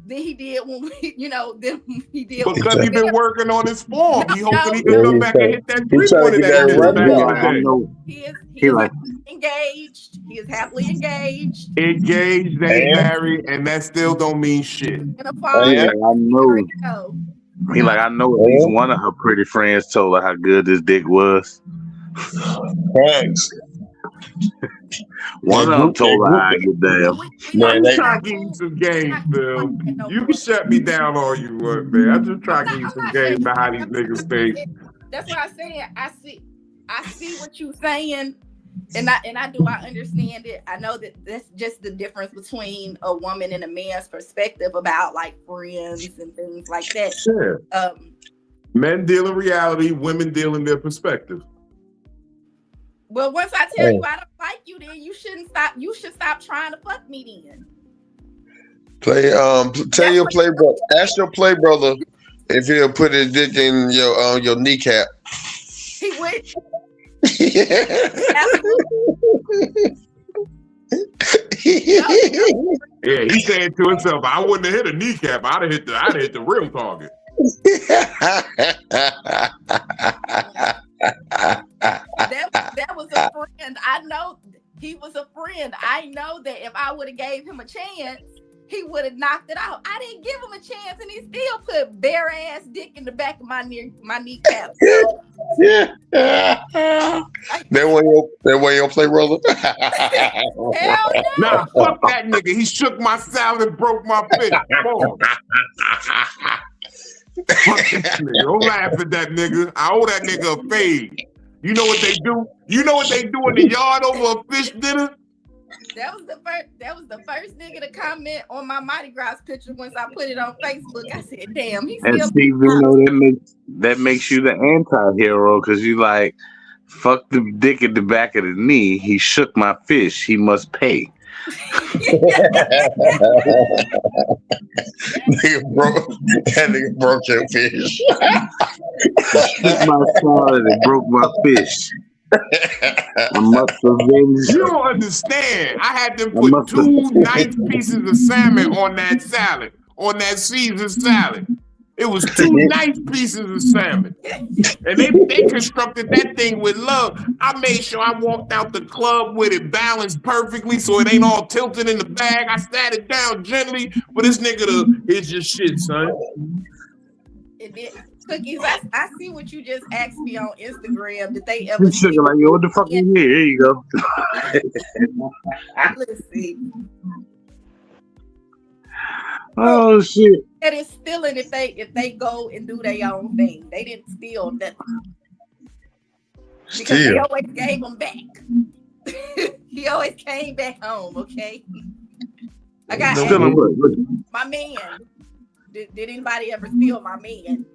than he did when we, than he did. Because he's been working on his form. He hoping he can come back and hit that 3-pointer that he is engaged. He is happily engaged. Engaged, they married, and that still don't mean shit. I know. He like, I know at least one of her pretty friends told her how good this dick was. Thanks. One of them told her I get down. I'm trying to give you some games, Phil. You can shut me down all you want, man. I'm just trying to give you some games about how these niggas think. That's what I'm saying. I see what you're saying, and I understand it. I know that that's just the difference between a woman and a man's perspective about like friends and things like that. Sure. Men deal in reality, women deal in their perspective. Well, once I tell you I don't like you, then you shouldn't stop. You should stop trying to fuck me then. Tell your play brother. Ask your play brother if he'll put his dick in your kneecap. He would. Yeah, he's saying to himself, I wouldn't have hit a kneecap. I'd have hit the real target. That was a friend. I know he was a friend. I know that if I would have gave him a chance, he would have knocked it out. I didn't give him a chance, and he still put bare ass dick in the back of my kneecap. Yeah. That way your play brother. Hell no. Nah, fuck that nigga. He shook my salad and broke my fist. Fuck that nigga. Don't laugh at that nigga. I owe that nigga a fade. You know what they do? You know what they do in the yard over a fish dinner? That was the first nigga to comment on my Mardi Gras picture once I put it on Facebook. I said, "Damn, he's still." And Steve, that makes you the anti-hero, because you like, fuck the dick at the back of the knee. He shook my fish. He must pay. That nigga broke your fish. Shook my salad and broke my fish. I must avenge. You don't understand. I had them put 2 nice pieces of salmon on that salad, on that Caesar salad. It was 2 nice pieces of salmon. And they constructed that thing with love. I made sure I walked out the club with it balanced perfectly so it ain't all tilted in the bag. I sat it down gently. But this nigga, it's just shit, son. Cookies, I see what you just asked me on Instagram. Did they ever see? Like, yo, what the fuck is here? Here you go. Let's see. Oh shit! That is stealing if they go and do their own thing. They didn't steal nothing because they always gave them back. He always came back home. Okay. I got my man. Did anybody ever steal my man?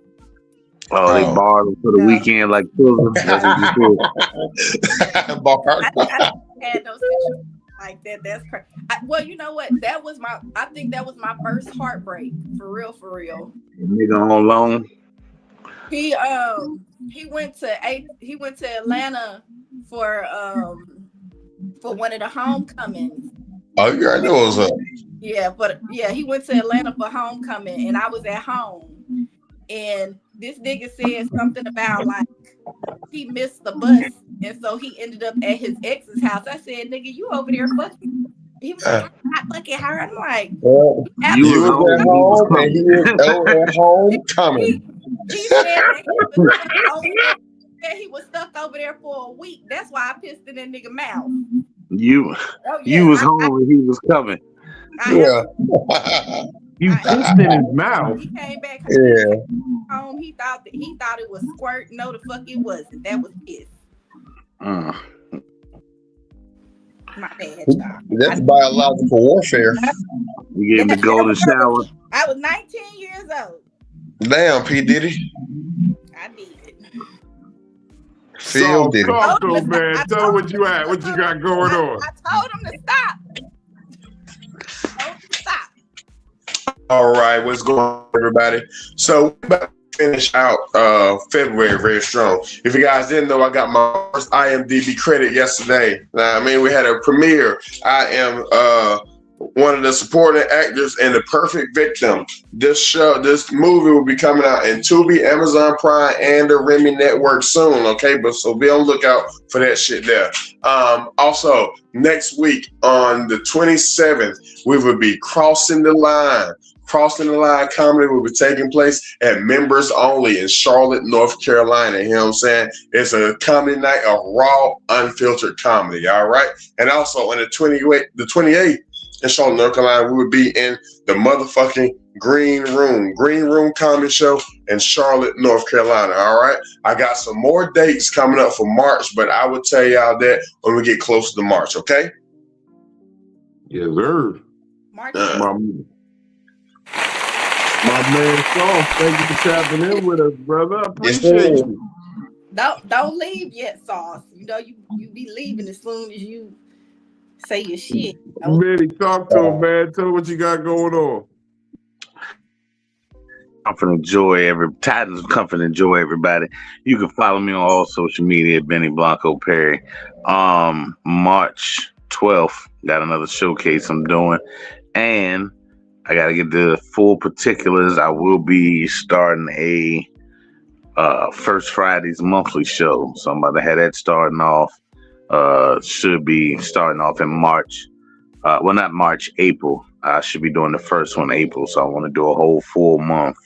Oh, they borrowed him for the weekend, like children. That's what Borrowed. I had no situation like that. That's crazy. Well, you know what? I think that was my first heartbreak. For real. Nigga on loan. He went to Atlanta for one of the homecomings. Oh, you already know what's up. Yeah, he went to Atlanta for homecoming, and I was at home, and this nigga said something about like he missed the bus, and so he ended up at his ex's house. I said, "Nigga, you over there fucking?" He was like, "I'm not fucking her." I'm like, "You was at home, and he was at homecoming." He said he was stuck over there for a week. That's why I pissed in that nigga mouth. You was home and he was coming. You pissed in his mouth. He came back home. He thought it was squirt. No, the fuck it wasn't. That was piss. My bad, y'all. That's biological warfare. You getting the golden shower. I was 19 years old. Damn, P. Diddy. I did it. Phil Diddy. Talk to him, man. Tell him what you at. What you got going on? I told him to stop. All right, what's going on, everybody? So we're about to finish out February very strong. If you guys didn't know, I got my first IMDb credit yesterday. Now, I mean, we had a premiere. I am one of the supporting actors in The Perfect Victim. This movie will be coming out in Tubi, Amazon Prime, and the Remy Network soon. Okay, but so be on the lookout for that shit there. Also, next week on the 27th, we will be Crossing the Line. Crossing the Line comedy will be taking place at Members Only in Charlotte, North Carolina. You know what I'm saying? It's a comedy night of raw, unfiltered comedy. All right. And also on the 28th in Charlotte, North Carolina, we will be in the motherfucking Green Room comedy show in Charlotte, North Carolina. All right. I got some more dates coming up for March, but I will tell y'all that when we get closer to March. Okay. Yes, sir. March. My man Saul, thank you for tapping in with us, brother. I appreciate you. Don't leave yet, Sauce. You know you be leaving as soon as you say your shit. Manny, talk to him, man. Tell him what you got going on. Comfort and joy, Titans of comfort and joy, everybody. You can follow me on all social media at Benny Blanco Perry. March 12th, got another showcase I'm doing, and I got to get the full particulars. I will be starting a First Fridays monthly show. So I'm about to have that starting off. Should be starting off in March. Well, not March, April. I should be doing the first one April. So I want to do a whole full month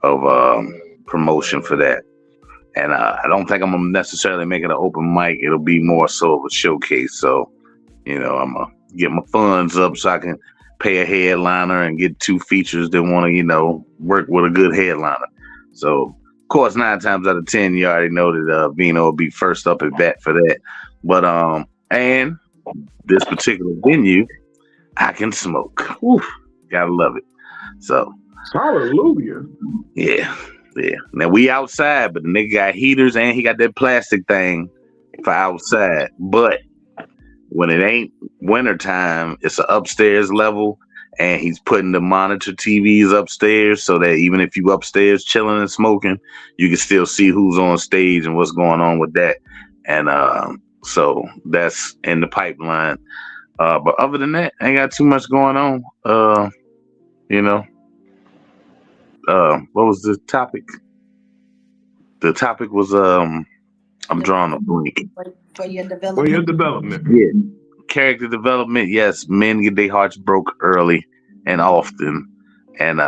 of promotion for that. And I don't think I'm going to necessarily make it an open mic. It'll be more so of a showcase. So, you know, I'm going to get my funds up so I can pay a headliner and get 2 features that want to, you know, work with a good headliner. So, of course, 9 times out of 10, you already know that Vino will be first up at bat for that. But, and this particular venue, I can smoke. Whew, gotta love it. So, hallelujah. Yeah. Now we outside, but the nigga got heaters and he got that plastic thing for outside. But when it ain't wintertime, it's an upstairs level, and he's putting the monitor TVs upstairs so that even if you upstairs chilling and smoking, you can still see who's on stage and what's going on with that. And so that's in the pipeline. But other than that, ain't got too much going on. You know, what was the topic? The topic was I'm drawing a blank. For your development. For your development. Yeah. Character development. Yes, men get their hearts broke early and often. And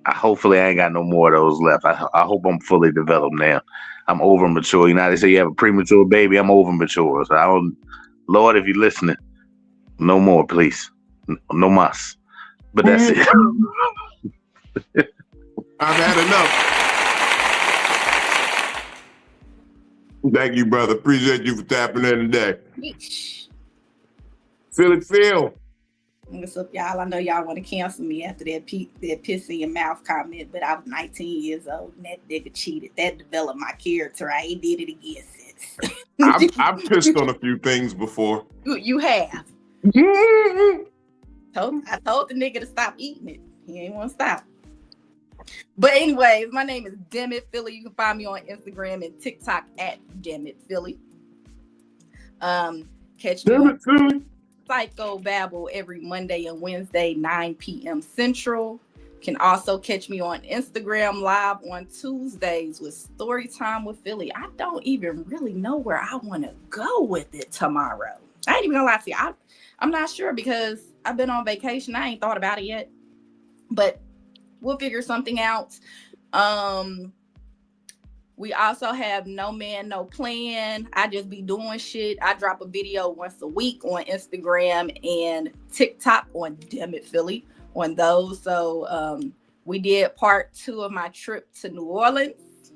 hopefully I ain't got no more of those left. I hope I'm fully developed now. I'm over mature. You know how they say you have a premature baby? I'm over mature. So I don't, Lord, if you're listening, no more, please. No mas. But that's it. I've had enough. Thank you, brother. Appreciate you for tapping in today. Phil. What's up, y'all? I know y'all want to cancel me after that piss in your mouth comment, but I was 19 years old and that nigga cheated. That developed my character. I ain't did it again since. I've pissed on a few things before. You have. I told the nigga to stop eating it. He ain't want to stop. But anyways, my name is DamnItPhilly. You can find me on Instagram and TikTok at DamnItPhilly. Catch me on Psycho-Babble every Monday and Wednesday, 9 p.m. Central. Can also catch me on Instagram live on Tuesdays with Storytime with Philly. I don't even really know where I want to go with it tomorrow. I ain't even gonna lie to you. I'm not sure because I've been on vacation. I ain't thought about it yet, but we'll figure something out. We also have No Man, No Plan. I just be doing shit. I drop a video once a week on Instagram and TikTok on DamnItPhilly on those. So we did part 2 of my trip to New Orleans.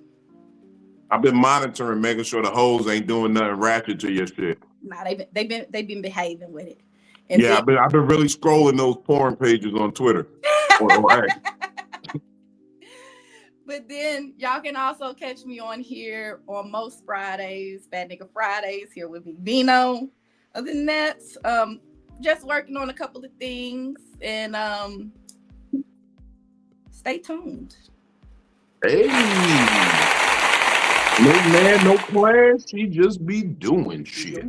I've been monitoring, making sure the hoes ain't doing nothing ratchet to your shit. Nah, they've been behaving with it. And Yeah, I've been really scrolling those porn pages on Twitter. or X. But then y'all can also catch me on here on most Fridays, Bad Nigga Fridays, here with Big Vino. Other than that, just working on a couple of things, and stay tuned. Hey, no man, no plan. She just be doing shit.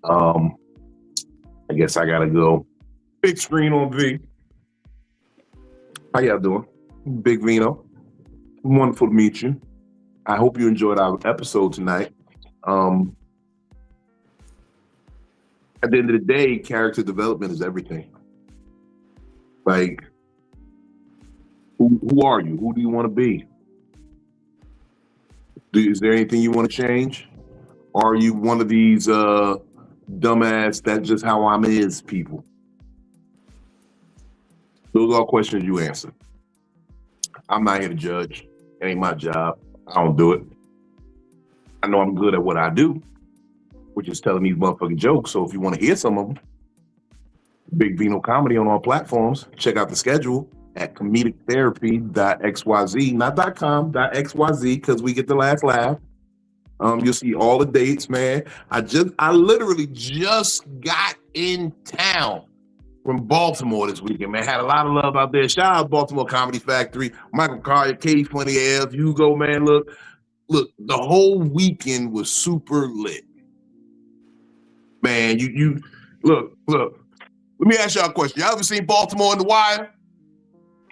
I guess I gotta go. Big screen on V. How y'all doing? Big Vino. Wonderful to meet you. I hope you enjoyed our episode tonight. At the end of the day, character development is everything. Like, who are you? Who do you want to be? Is there anything you want to change? Or are you one of these dumbass, that's just how I'm is people? Those are all questions you answer. I'm not here to judge. It ain't my job. I don't do it. I know I'm good at what I do, which is telling these motherfucking jokes. So if you want to hear some of them, Big Vino Comedy on all platforms. Check out the schedule at comedictherapy.xyz, not .com, .xyz, because we get the last laugh. You'll see all the dates, man. I literally just got in town from Baltimore this weekend, man. Had a lot of love out there. Shout out Baltimore Comedy Factory, Michael Collier, Katie Funny Ass, Hugo, man. Look, the whole weekend was super lit. Man, you look. Let me ask y'all a question. Y'all ever seen Baltimore in the Wire?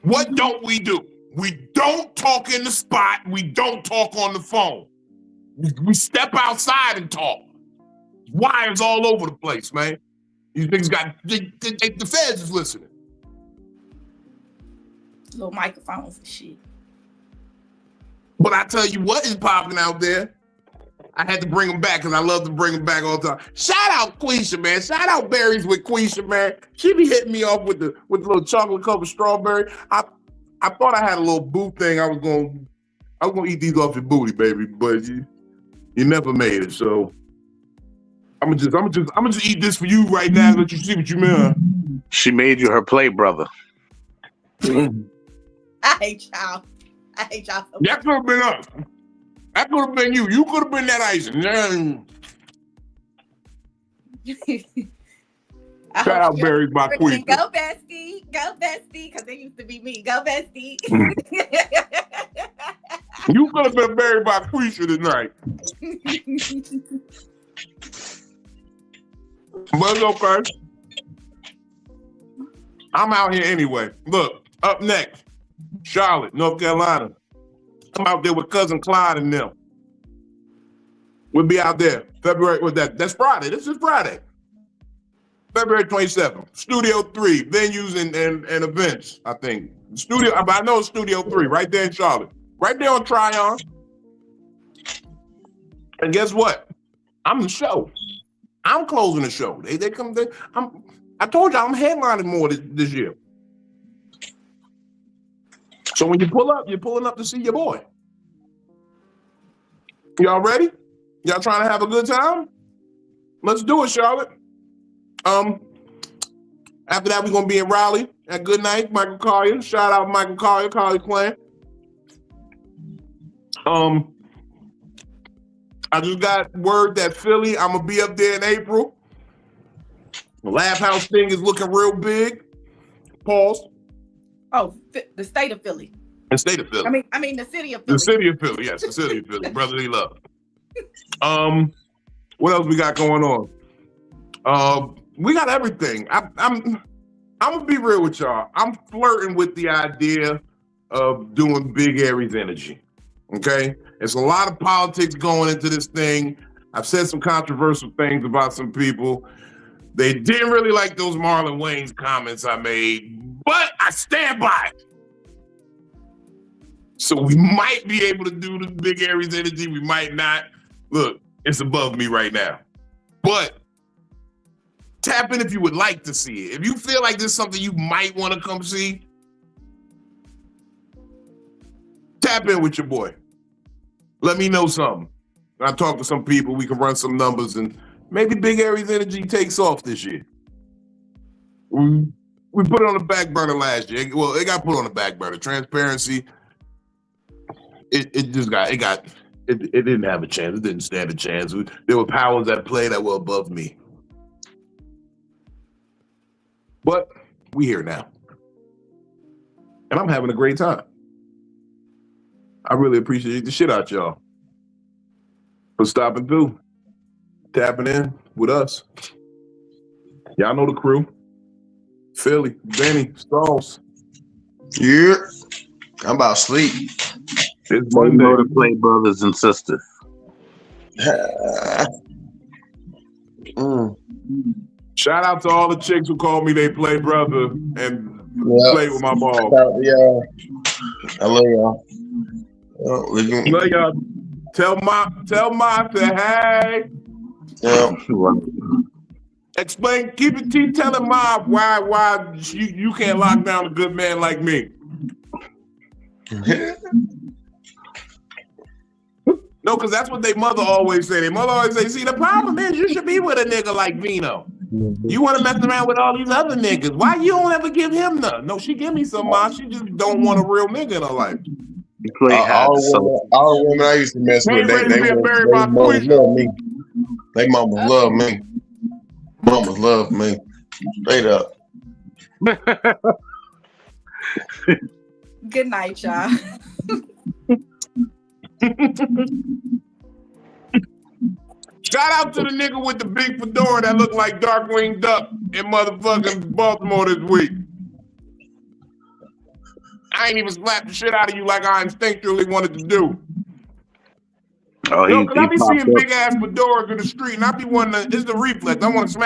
What don't we do? We don't talk in the spot. We don't talk on the phone. We step outside and talk. Wires all over the place, man. These niggas got, the feds is listening. Little microphones and shit. But I tell you what is popping out there. I had to bring them back because I love to bring them back all the time. Shout out Quisha, man. Shout out Berries with Quisha, man. She be hitting me off with the little chocolate covered strawberry. I thought I had a little boo thing. I was gonna eat these off your booty, baby, but you never made it. So I'm gonna just eat this for you right now and let you see what you mean. She made you her play brother. I hate y'all. I hate y'all so much. That could have been us. That could have been you. You could have been that icing. Shout out Berries by Queen. Go bestie, because they used to be me. Go bestie. You could have been buried by Quisha tonight. But it's okay. I'm out here anyway. Look, up next, Charlotte, North Carolina. I'm out there with Cousin Clyde and them. We'll be out there. February, that's Friday. This is Friday. February 27th. Studio 3, venues and events, I think. I know it's Studio 3, right there in Charlotte. Right there on Tryon. And guess what? I'm the show. I'm closing the show. I told y'all I'm headlining more this year. So when you pull up, you're pulling up to see your boy. Y'all ready? Y'all trying to have a good time? Let's do it, Charlotte. After that, we're gonna be in Raleigh at Good Night, Michael Collier. Shout out Michael Collier, Collier Clan. I just got word that Philly, I'm gonna be up there in April. The Laugh House thing is looking real big. Pause. Oh, the state of Philly. The state of Philly. I mean the city of Philly. The city of Philly, yes, the city of Philly. Brotherly love. What else we got going on? We got everything. I'm gonna be real with y'all. I'm flirting with the idea of doing Big Aries Energy. Okay? There's a lot of politics going into this thing. I've said some controversial things about some people. They didn't really like those Marlon Wayans comments I made, but I stand by it. So we might be able to do the Big Aries Energy. We might not. Look, it's above me right now. But tap in if you would like to see it. If you feel like this is something you might want to come see, tap in with your boy. Let me know something. I talked to some people. We can run some numbers, and maybe Big Aries Energy takes off this year. We put it on the back burner last year. Well, it got put on the back burner. Transparency. It didn't have a chance. It didn't stand a chance. There were powers at play that were above me. But we here now. And I'm having a great time. I really appreciate the shit out y'all for stopping through, tapping in with us. Y'all know the crew. Philly, Benny, Stalls. Yeah. I'm about to sleep. It's Monday Monday. to play brothers and sisters. Shout out to all the chicks who call me they play brother and play with my ball. Yeah. I love y'all. Love y'all. Tell Ma to hey. Yeah. Explain, keep telling Ma why you can't lock down a good man like me. No, because that's what their mother always say. Their mother always say, see, the problem is you should be with a nigga like Vino. You want to mess around with all these other niggas. Why you don't ever give him none? No, she give me some, Ma. She just don't want a real nigga in her life. You play all women I used to mess with, they mamas love me. They mamas love me. Mamas love me. Straight up. Good night, y'all. Shout out to the nigga with the big fedora that looked like Darkwing Duck in motherfucking Baltimore this week. I ain't even slapped the shit out of you like I instinctually wanted to do. Oh, Yo, cause I be seeing big ass fedoras in the street and I be wondering, it's the reflex. I want to smack